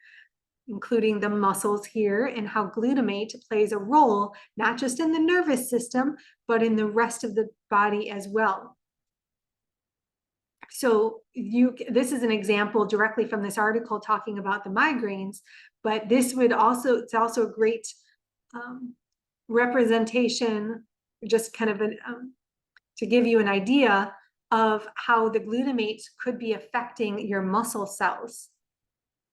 including the muscles here, and how glutamate plays a role, not just in the nervous system, but in the rest of the body as well. So this is an example directly from this article talking about the migraines, but this would also, it's also a great representation, just kind of to give you an idea of how the glutamate could be affecting your muscle cells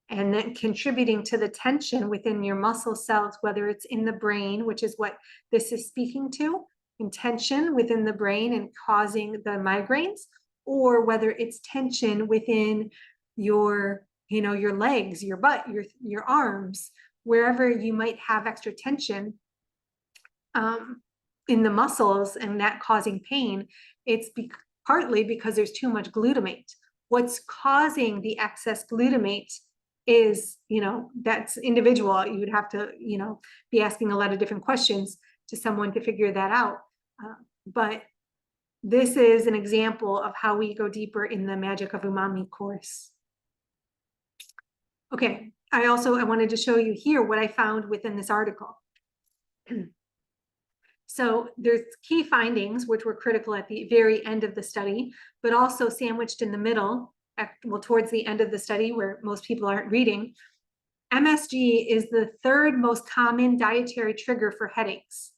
and then contributing to the tension within your muscle cells, whether it's in the brain, which is what this is speaking to, in tension within the brain and causing the migraines, or whether it's tension within your, your legs, your butt, your arms, wherever you might have extra tension in the muscles and that causing pain. It's partly because there's too much glutamate. What's causing the excess glutamate is, that's individual. You would have to, be asking a lot of different questions to someone to figure that out. But this is an example of how we go deeper in the Magic of Umami course. Okay, I wanted to show you here what I found within this article. So there's key findings, which were critical at the very end of the study, but also sandwiched in the middle, towards the end of the study where most people aren't reading. MSG is the third most common dietary trigger for headaches.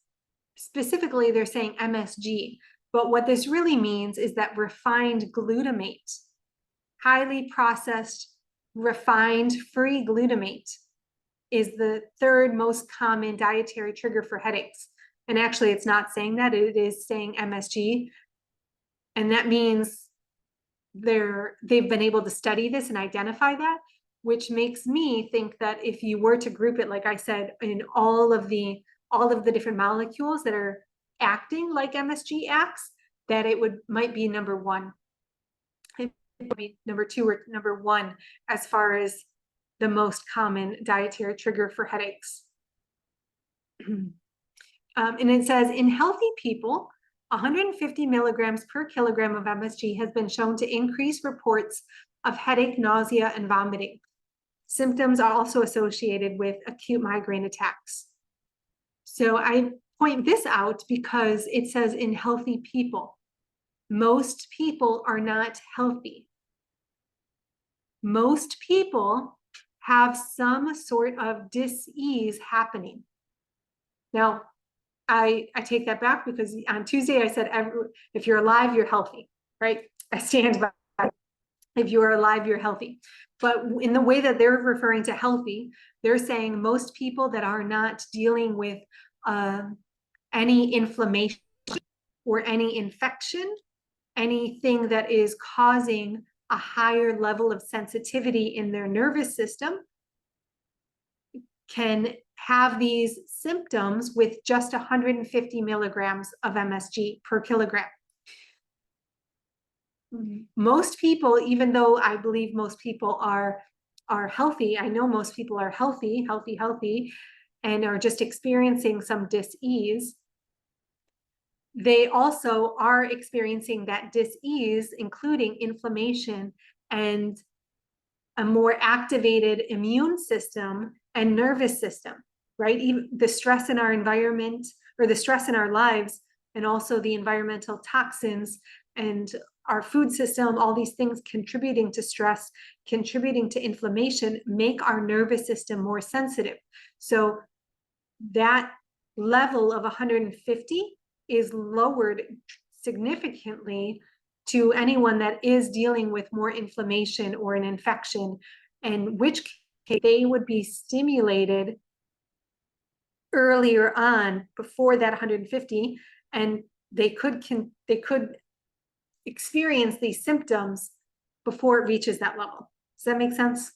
Specifically, they're saying MSG, but what this really means is that refined glutamate, highly processed, refined, free glutamate is the third most common dietary trigger for headaches. And actually, it's not saying that, it is saying MSG. And that means they've been able to study this and identify that, which makes me think that if you were to group it, like I said, in all of the different molecules that are acting like MSG acts, that it might be number one. It would be number two or number one as far as the most common dietary trigger for headaches. And it says, in healthy people, 150 milligrams per kilogram of MSG has been shown to increase reports of headache, nausea, and vomiting. Symptoms are also associated with acute migraine attacks. So I point this out because it says in healthy people. Most people are not healthy. Most people have some sort of dis-ease happening. Now, I take that back because on Tuesday I said, if you're alive, you're healthy, right? I stand by, if you are alive, you're healthy. But in the way that they're referring to healthy, they're saying most people that are not dealing with any inflammation or any infection, anything that is causing a higher level of sensitivity in their nervous system, can have these symptoms with just 150 milligrams of MSG per kilogram. Most people, even though I believe most people are healthy, I know most people are healthy, and are just experiencing some dis-ease, they also are experiencing that dis-ease, including inflammation and a more activated immune system and nervous system, right? Even the stress in our environment or the stress in our lives, and also the environmental toxins and our food system, all these things contributing to stress, contributing to inflammation, make our nervous system more sensitive. So that level of 150 is lowered significantly to anyone that is dealing with more inflammation or an infection, in which case they would be stimulated earlier on before that 150, and they could experience these symptoms before it reaches that level. Does that make sense?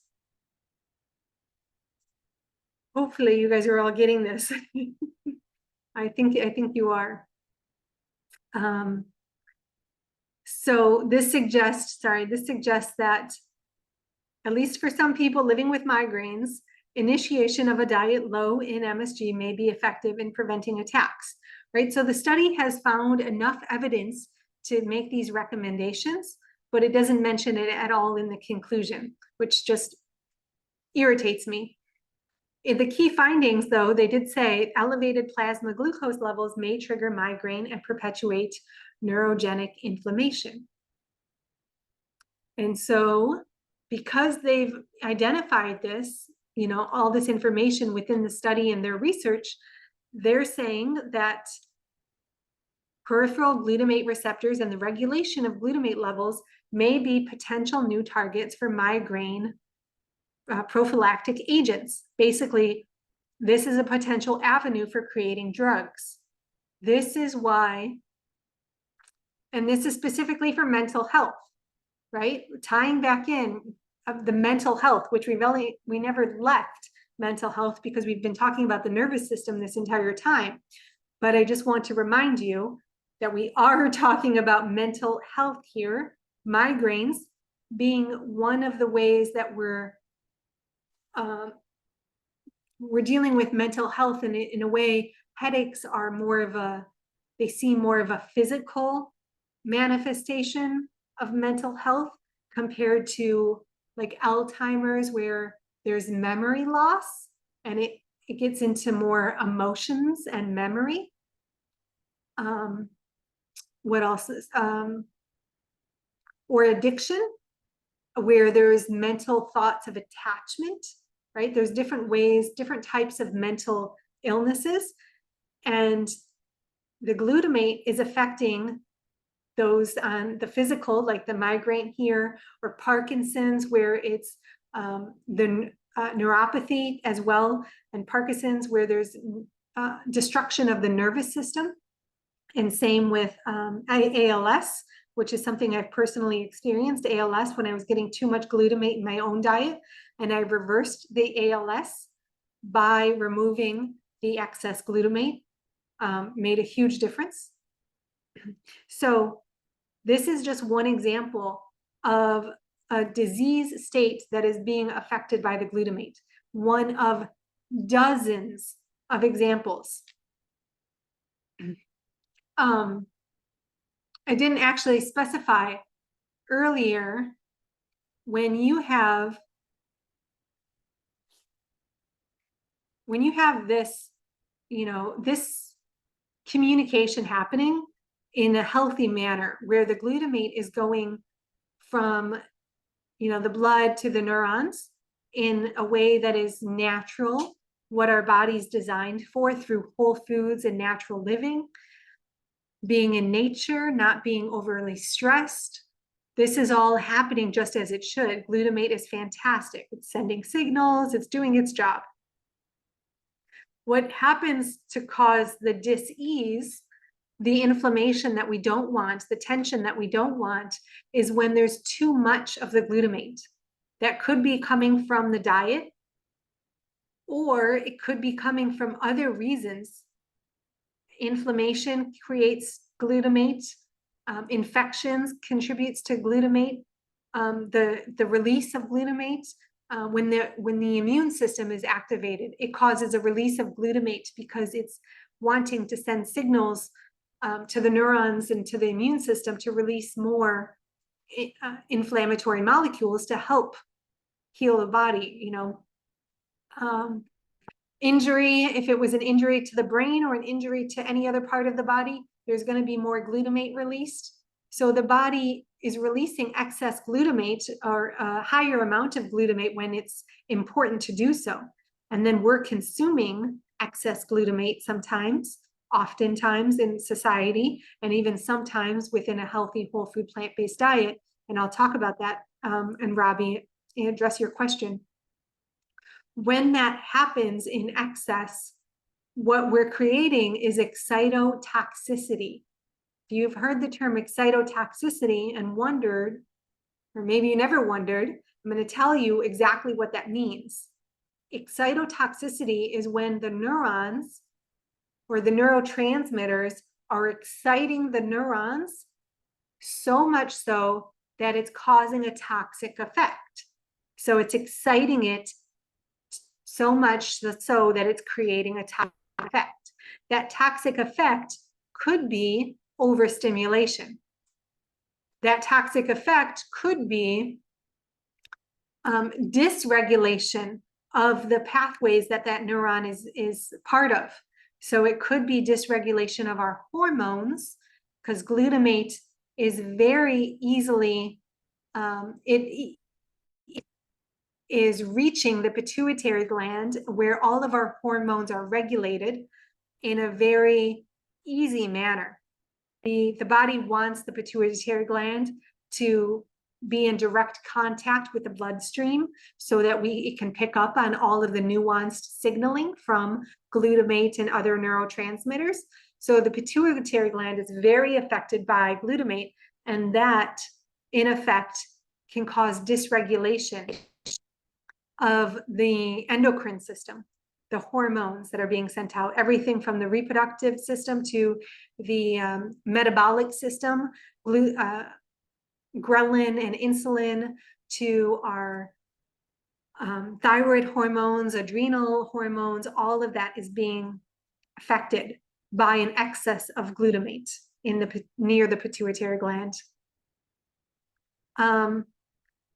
Hopefully you guys are all getting this. I think you are. So this suggests that, at least for some people living with migraines, initiation of a diet low in MSG may be effective in preventing attacks, right? So the study has found enough evidence to make these recommendations, but it doesn't mention it at all in the conclusion, which just irritates me. In the key findings, though, they did say elevated plasma glucose levels may trigger migraine and perpetuate neurogenic inflammation. And so, because they've identified this, all this information within the study and their research, they're saying that peripheral glutamate receptors and the regulation of glutamate levels may be potential new targets for migraine prophylactic agents. Basically, this is a potential avenue for creating drugs. This is why, and this is specifically for mental health, right? Tying back in of the mental health, which we never left mental health because we've been talking about the nervous system this entire time. But I just want to remind you that we are talking about mental health here, migraines being one of the ways that we're dealing with mental health in a way. Headaches are they seem more of a physical manifestation of mental health compared to like Alzheimer's, where there's memory loss and it gets into more emotions and memory. What else is, or addiction, where there's mental thoughts of attachment, right? There's different ways, different types of mental illnesses, and the glutamate is affecting those on the physical, like the migraine here, or Parkinson's, where it's the neuropathy as well, and Parkinson's, where there's destruction of the nervous system, and same with ALS, which is something I've personally experienced, ALS, when I was getting too much glutamate in my own diet, and I reversed the ALS by removing the excess glutamate, made a huge difference. So this is just one example of a disease state that is being affected by the glutamate, one of dozens of examples. I didn't actually specify earlier, when you have this, this communication happening in a healthy manner, where the glutamate is going from, the blood to the neurons in a way that is natural, what our body's designed for through whole foods and natural living, being in nature, not being overly stressed. This is all happening just as it should. Glutamate is fantastic. It's sending signals, it's doing its job. What happens to cause the dis-ease, the inflammation that we don't want, the tension that we don't want, is when there's too much of the glutamate. That could be coming from the diet, or it could be coming from other reasons. Inflammation creates glutamate, infections contributes to glutamate, the release of glutamate, when the immune system is activated, it causes a release of glutamate because it's wanting to send signals to the neurons and to the immune system to release more inflammatory molecules to help heal the body. Injury, if it was an injury to the brain or an injury to any other part of the body, there's going to be more glutamate released. So the body is releasing excess glutamate, or a higher amount of glutamate when it's important to do so. And then we're consuming excess glutamate sometimes, oftentimes in society, and even sometimes within a healthy whole food plant-based diet. And I'll talk about that, and Robbie, address your question. When that happens in excess, what we're creating is excitotoxicity. If you've heard the term excitotoxicity and wondered, or maybe you never wondered, I'm going to tell you exactly what that means. Excitotoxicity is when the neurons or the neurotransmitters are exciting the neurons so much so that it's causing a toxic effect. So it's exciting it so much so that it's creating a toxic effect. That toxic effect could be overstimulation. That toxic effect could be dysregulation of the pathways that neuron is part of. So it could be dysregulation of our hormones, because glutamate is very easily, it is reaching the pituitary gland where all of our hormones are regulated in a very easy manner. The body wants the pituitary gland to be in direct contact with the bloodstream so that it can pick up on all of the nuanced signaling from glutamate and other neurotransmitters. So the pituitary gland is very affected by glutamate, and that in effect can cause dysregulation of the endocrine system, the hormones that are being sent out, everything from the reproductive system to the metabolic system, ghrelin and insulin, to our thyroid hormones, adrenal hormones. All of that is being affected by an excess of glutamate near the pituitary gland.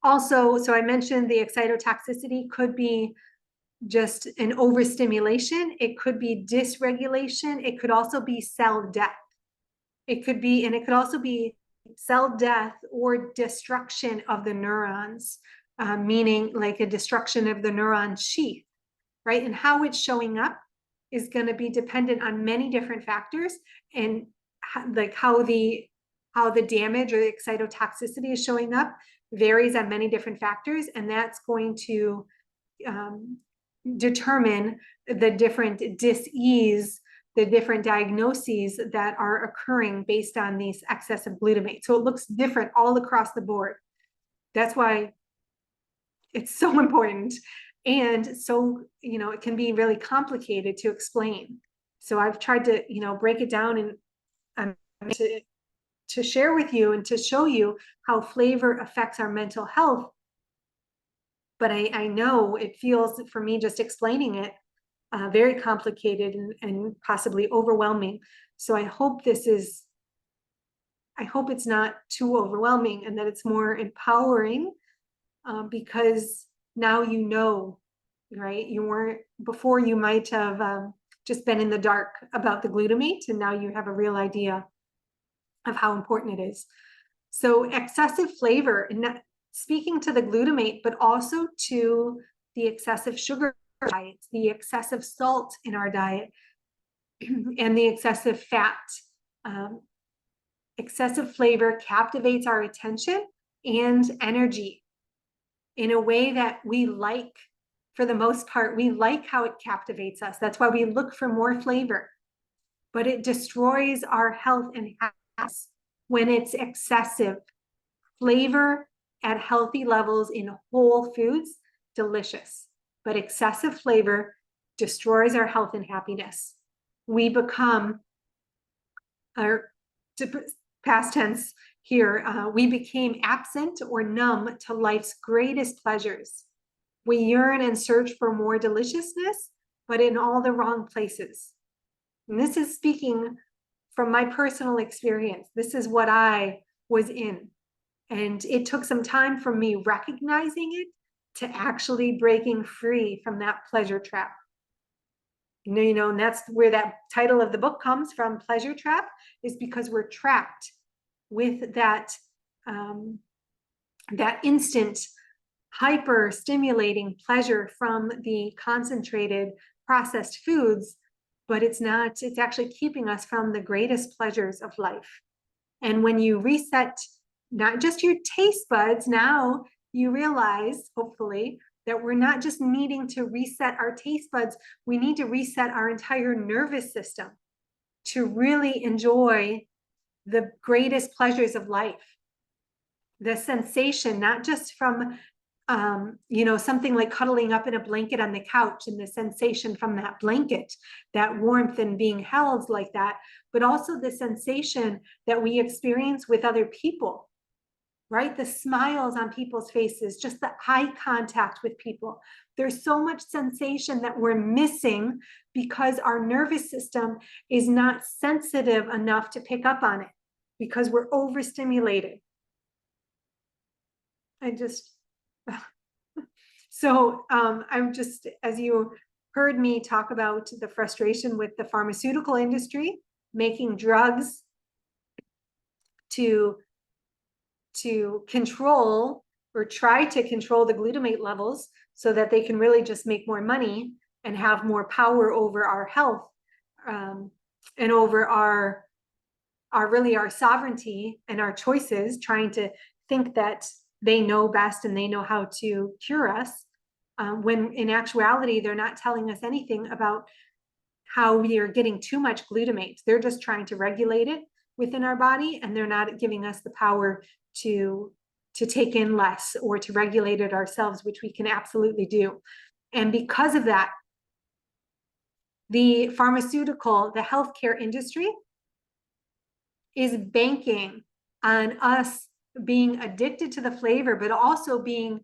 Also, so I mentioned the excitotoxicity could be just an overstimulation. It could be dysregulation. It could also be cell death. It could also be cell death or destruction of the neurons, meaning like a destruction of the neuron sheath, right? And how it's showing up is going to be dependent on many different factors, and like how the damage or the excitotoxicity is showing up varies on many different factors, and that's going to determine the different dis-ease, the different diagnoses that are occurring based on these excess of glutamate. So it looks different all across the board. That's why it's so important. And so, it can be really complicated to explain. So I've tried to, break it down and to share with you and to show you how flavor affects our mental health. But I know it feels, for me, just explaining it, very complicated and possibly overwhelming. So I hope it's not too overwhelming, and that it's more empowering, because now right? Before you might have just been in the dark about the glutamate, and now you have a real idea of how important it is. So excessive flavor, and speaking to the glutamate, but also to the excessive sugar diets, the excessive salt in our diet, and the excessive fat. Excessive flavor captivates our attention and energy in a way that we like. For the most part, we like how it captivates us. That's why we look for more flavor. But it destroys our health and happiness when it's excessive. Flavor at healthy levels in whole foods, delicious. But excessive flavor destroys our health and happiness. We become, past tense here, we became absent or numb to life's greatest pleasures. We yearn and search for more deliciousness, but in all the wrong places. And this is speaking from my personal experience. This is what I was in. And it took some time for me recognizing it to actually breaking free from that pleasure trap. And that's where that title of the book comes from, Pleasure Trap, is because we're trapped with that instant hyper stimulating pleasure from the concentrated processed foods, but it's actually keeping us from the greatest pleasures of life. And when you reset not just your taste buds, now you realize, hopefully, that we're not just needing to reset our taste buds, we need to reset our entire nervous system to really enjoy the greatest pleasures of life. The sensation, not just from, something like cuddling up in a blanket on the couch and the sensation from that blanket, that warmth and being held like that, but also the sensation that we experience with other people, right? The smiles on people's faces, just the eye contact with people. There's so much sensation that we're missing because our nervous system is not sensitive enough to pick up on it because we're overstimulated. I'm just, as you heard me talk about the frustration with the pharmaceutical industry, making drugs to control or try to control the glutamate levels so that they can really just make more money and have more power over our health, and over our sovereignty and our choices, trying to think that they know best and they know how to cure us, when in actuality, they're not telling us anything about how we are getting too much glutamate. They're just trying to regulate it within our body, and they're not giving us the power to take in less or to regulate it ourselves, which we can absolutely do. And because of that, the healthcare industry is banking on us being addicted to the flavor, but also being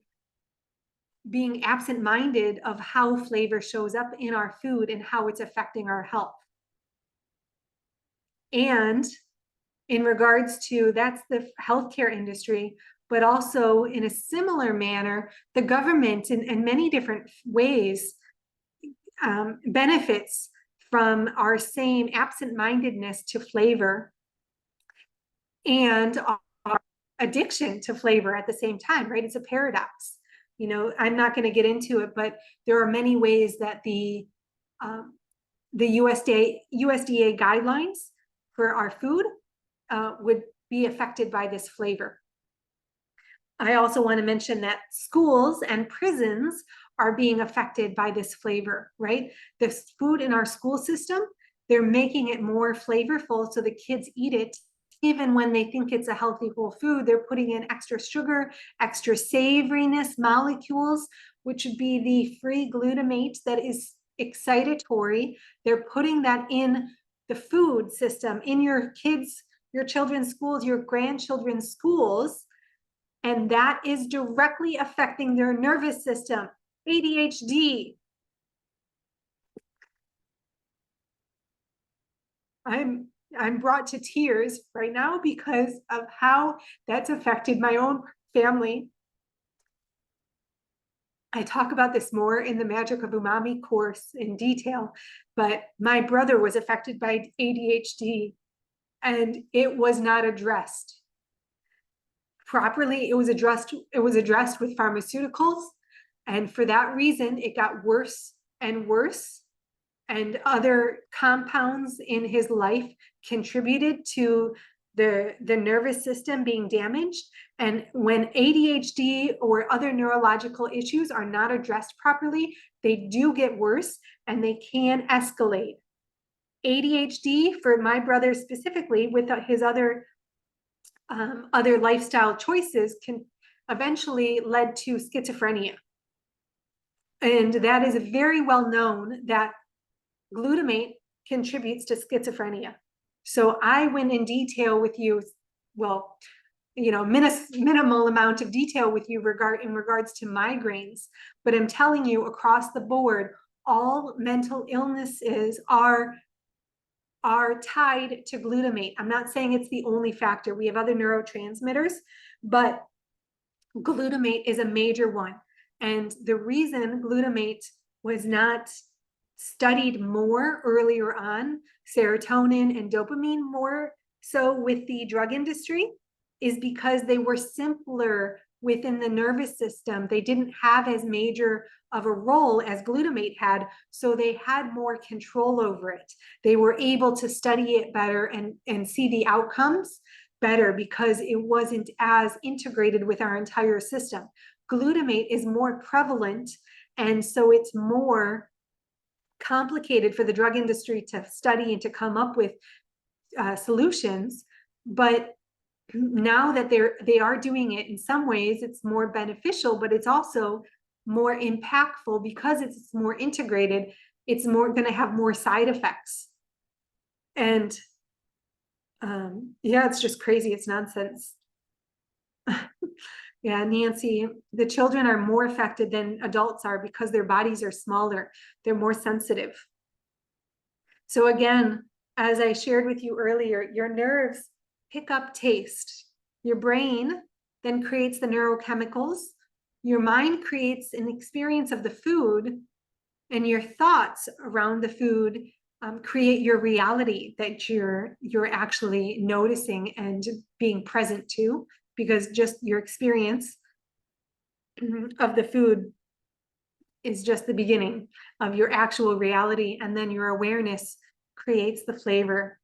absent-minded of how flavor shows up in our food and how it's affecting our health. And in regards to, that's the healthcare industry, but also in a similar manner, the government in many different ways benefits from our same absent-mindedness to flavor and our addiction to flavor at the same time, right? It's a paradox. I'm not going to get into it, but there are many ways that the USDA guidelines for our food would be affected by this flavor. I also want to mention that schools and prisons are being affected by this flavor, right? This food in our school system, they're making it more flavorful so the kids eat it. Even when they think it's a healthy whole food, they're putting in extra sugar, extra savoriness molecules, which would be the free glutamate that is excitatory. They're putting that in the food system, in your children's schools, your grandchildren's schools, and that is directly affecting their nervous system. ADHD. I'm brought to tears right now because of how that's affected my own family. I talk about this more in the Magic of Umami course in detail, but my brother was affected by ADHD and it was not addressed properly. It was addressed with pharmaceuticals, and for that reason it got worse and worse, and other compounds in his life contributed to the nervous system being damaged. And when ADHD or other neurological issues are not addressed properly, they do get worse and they can escalate. ADHD for my brother specifically, with his other lifestyle choices, can eventually led to schizophrenia. And that is very well known that glutamate contributes to schizophrenia. So I went in detail with you, well, minimal amount of detail with you in regards to migraines, but I'm telling you across the board, all mental illnesses are tied to glutamate. I'm not saying it's the only factor. We have other neurotransmitters, but glutamate is a major one. And the reason glutamate was not studied more earlier on, serotonin and dopamine more so with the drug industry, is because they were simpler within the nervous system. They didn't have as major of a role as glutamate had, so they had more control over it. They were able to study it better and see the outcomes better because it wasn't as integrated with our entire system. Glutamate is more prevalent, and so it's more complicated for the drug industry to study and to come up with solutions. But now that they are doing it, in some ways it's more beneficial, but it's also more impactful because it's more integrated. It's more going to have more side effects. And yeah, it's just crazy. It's nonsense. Yeah, Nancy, the children are more affected than adults are because their bodies are smaller. They're more sensitive. So again, as I shared with you earlier, your nerves pick up taste. Your brain then creates the neurochemicals. Your mind creates an experience of the food, and your thoughts around the food create your reality that you're actually noticing and being present to, because just your experience of the food is just the beginning of your actual reality, and then your awareness creates the flavor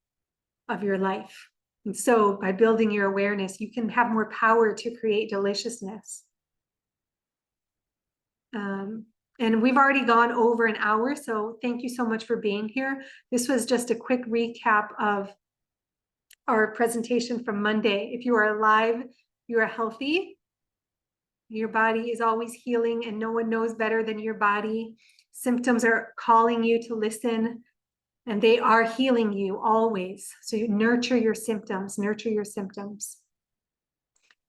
of your life. And so by building your awareness, you can have more power to create deliciousness. And we've already gone over an hour, so thank you so much for being here. This was just a quick recap of our presentation from Monday. If you are alive, you are healthy. Your body is always healing, and no one knows better than your body. Symptoms are calling you to listen, and they are healing you always. So you nurture your symptoms, nurture your symptoms.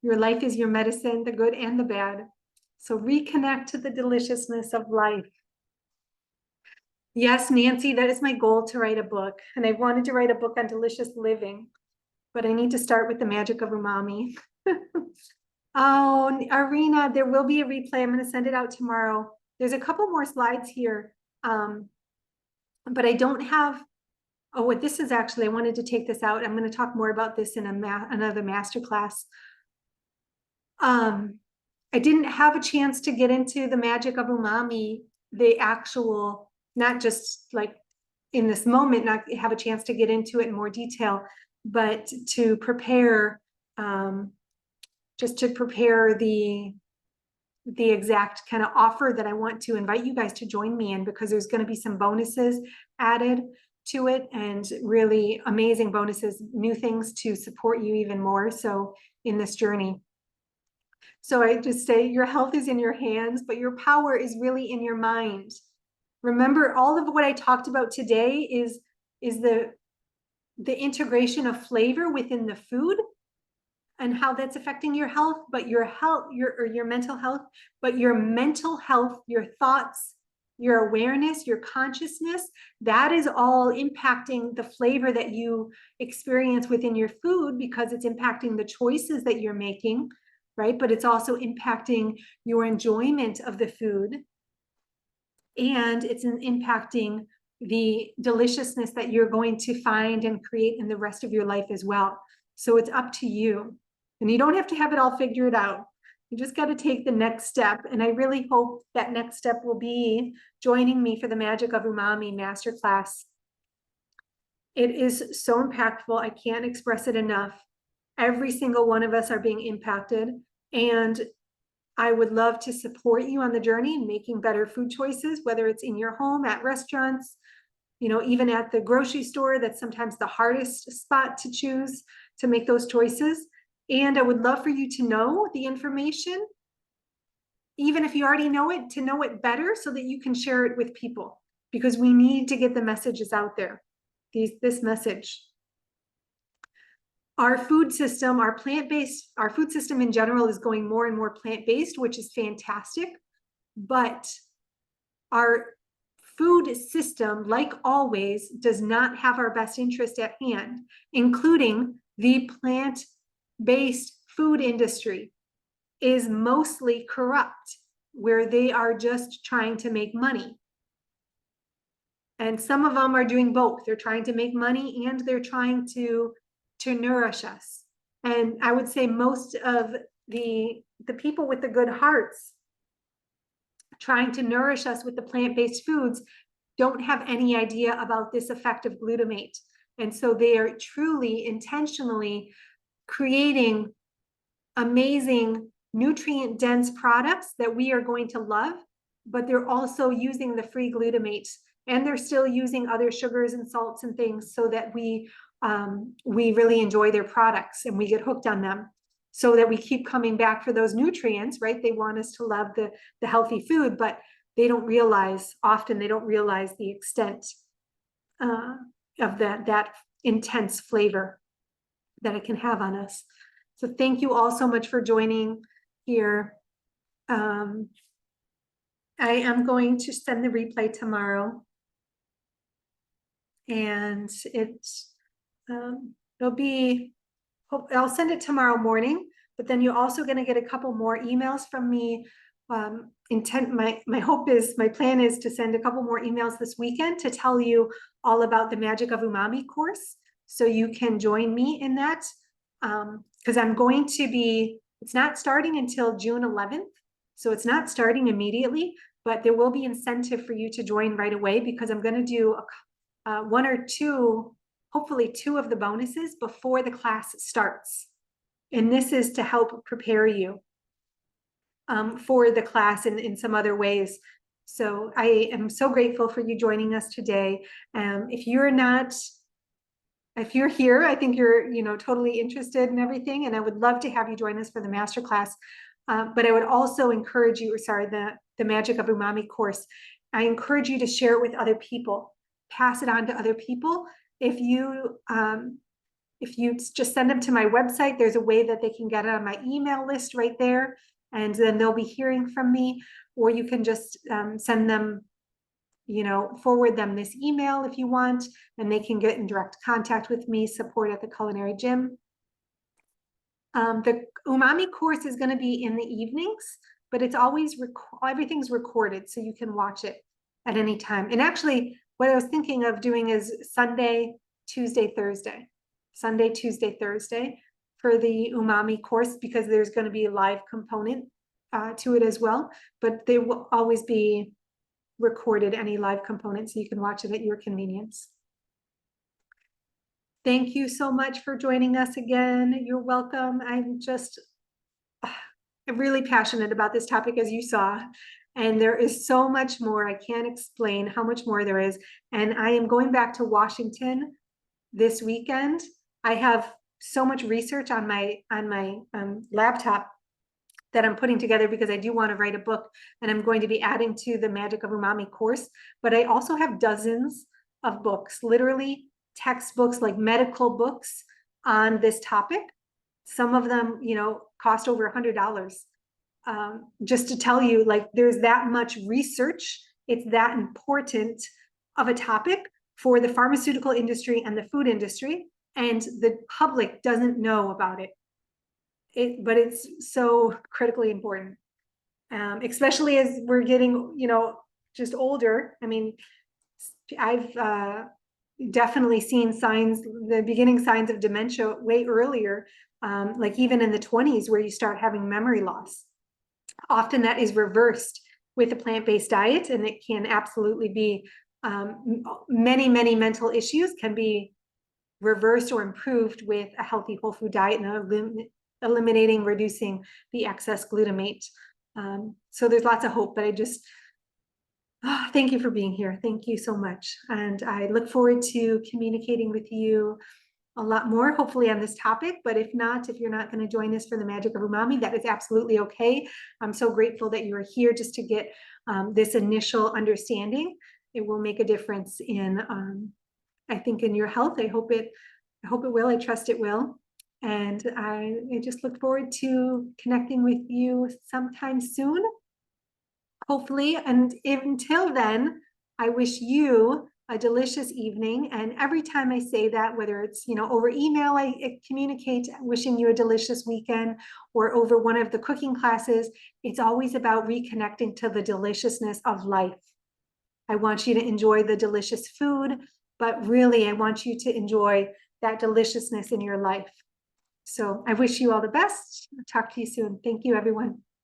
Your life is your medicine, the good and the bad. So reconnect to the deliciousness of life. Yes, Nancy, that is my goal, to write a book. And I wanted to write a book on delicious living, but I need to start with the magic of umami. Oh, Arena, there will be a replay. I'm going to send it out tomorrow. There's a couple more slides here, but I don't have, oh, what this is actually, I wanted to take this out. I'm going to talk more about this in another masterclass. I didn't have a chance to get into the magic of umami, the actual, not just like in this moment, not have a chance to get into it in more detail, but to prepare, just to prepare the exact kind of offer that I want to invite you guys to join me in, because there's going to be some bonuses added to it, and really amazing bonuses, new things to support you even more so in this journey. So I just say your health is in your hands, but your power is really in your mind. Remember, all of what I talked about today is the integration of flavor within the food and how that's affecting your health, but your health, your mental health, but your mental health, your thoughts, your awareness, your consciousness, that is all impacting the flavor that you experience within your food, because it's impacting the choices that you're making, right? But it's also impacting your enjoyment of the food, and it's impacting the deliciousness that you're going to find and create in the rest of your life as well. So it's up to you. And you don't have to have it all figured out. You just got to take the next step. And I really hope that next step will be joining me for the Magic of Umami Masterclass. It is so impactful. I can't express it enough. Every single one of us are being impacted. And I would love to support you on the journey in making better food choices, whether it's in your home, at restaurants, you know, even at the grocery store. That's sometimes the hardest spot to choose to make those choices. And I would love for you to know the information, even if you already know it, to know it better so that you can share it with people, because we need to get the messages out there, this message. Our food system, our plant-based, our food system in general is going more and more plant-based, which is fantastic. But our food system, like always, does not have our best interest at hand, including the plant-based food industry is mostly corrupt, where they are just trying to make money. And some of them are doing both. They're trying to make money and they're trying to nourish us. And I would say most of the people with the good hearts trying to nourish us with the plant-based foods don't have any idea about this effect of glutamate. And so they are truly intentionally creating amazing nutrient dense products that we are going to love, but they're also using the free glutamate, and they're still using other sugars and salts and things so that we we really enjoy their products and we get hooked on them, so that we keep coming back for those nutrients, right? They want us to love the healthy food, but often they don't realize the extent of that intense flavor that it can have on us. So thank you all so much for joining here. I am going to send the replay tomorrow, and it'll be, I'll send it tomorrow morning, but then you're also going to get a couple more emails from me. My plan is to send a couple more emails this weekend to tell you all about the Magic of Umami course, so you can join me in that. Because I'm going to be, it's not starting until June 11th, so it's not starting immediately, but there will be incentive for you to join right away, because I'm going to do one or two, hopefully two of the bonuses before the class starts. And this is to help prepare you for the class in some other ways. So I am so grateful for you joining us today. If you're here, I think you're totally interested in everything, and I would love to have you join us for the masterclass. But I would also encourage you, the Magic of Umami course. I encourage you to share it with other people, pass it on to other people. If you just send them to my website, there's a way that they can get it on my email list right there, and then they'll be hearing from me. Or you can just send them, forward them this email if you want, and they can get in direct contact with me, support at the Culinary Gym. The Umami course is going to be in the evenings, but it's always everything's recorded, so you can watch it at any time. And actually, what I was thinking of doing is Sunday, Tuesday, Thursday for the Umami course, because there's going to be a live component to it as well, but they will always be recorded, any live components, so you can watch it at your convenience. Thank you so much for joining us again. You're welcome. I'm really passionate about this topic, as you saw, and there is so much more. I can't explain how much more there is. And I am going back to Washington this weekend. I have so much research on my laptop that I'm putting together, because I do want to write a book, and I'm going to be adding to the Magic of Umami course. But I also have dozens of books, literally textbooks, like medical books on this topic. Some of them, cost over $100. Just to tell you, like, there's that much research. It's that important of a topic for the pharmaceutical industry and the food industry, and the public doesn't know about it. But it's so critically important, especially as we're getting, just older. I mean, I've definitely seen the beginning signs of dementia way earlier, like even in the 20s, where you start having memory loss. Often that is reversed with a plant-based diet, and it can absolutely be many, many mental issues can be reversed or improved with a healthy whole food diet and eliminating, reducing the excess glutamate. So there's lots of hope, but thank you for being here. Thank you so much. And I look forward to communicating with you a lot more, hopefully, on this topic. But if you're not going to join us for the Magic of Umami, that is absolutely okay. I'm so grateful that you are here just to get this initial understanding. It will make a difference in, I think, in your health. I hope it will. I trust it will. And I just look forward to connecting with you sometime soon, hopefully. And until then, I wish you a delicious evening. And every time I say that, whether it's, over email, I communicate wishing you a delicious weekend, or over one of the cooking classes, it's always about reconnecting to the deliciousness of life. I want you to enjoy the delicious food, but really, I want you to enjoy that deliciousness in your life. So I wish you all the best. I'll talk to you soon. Thank you, everyone.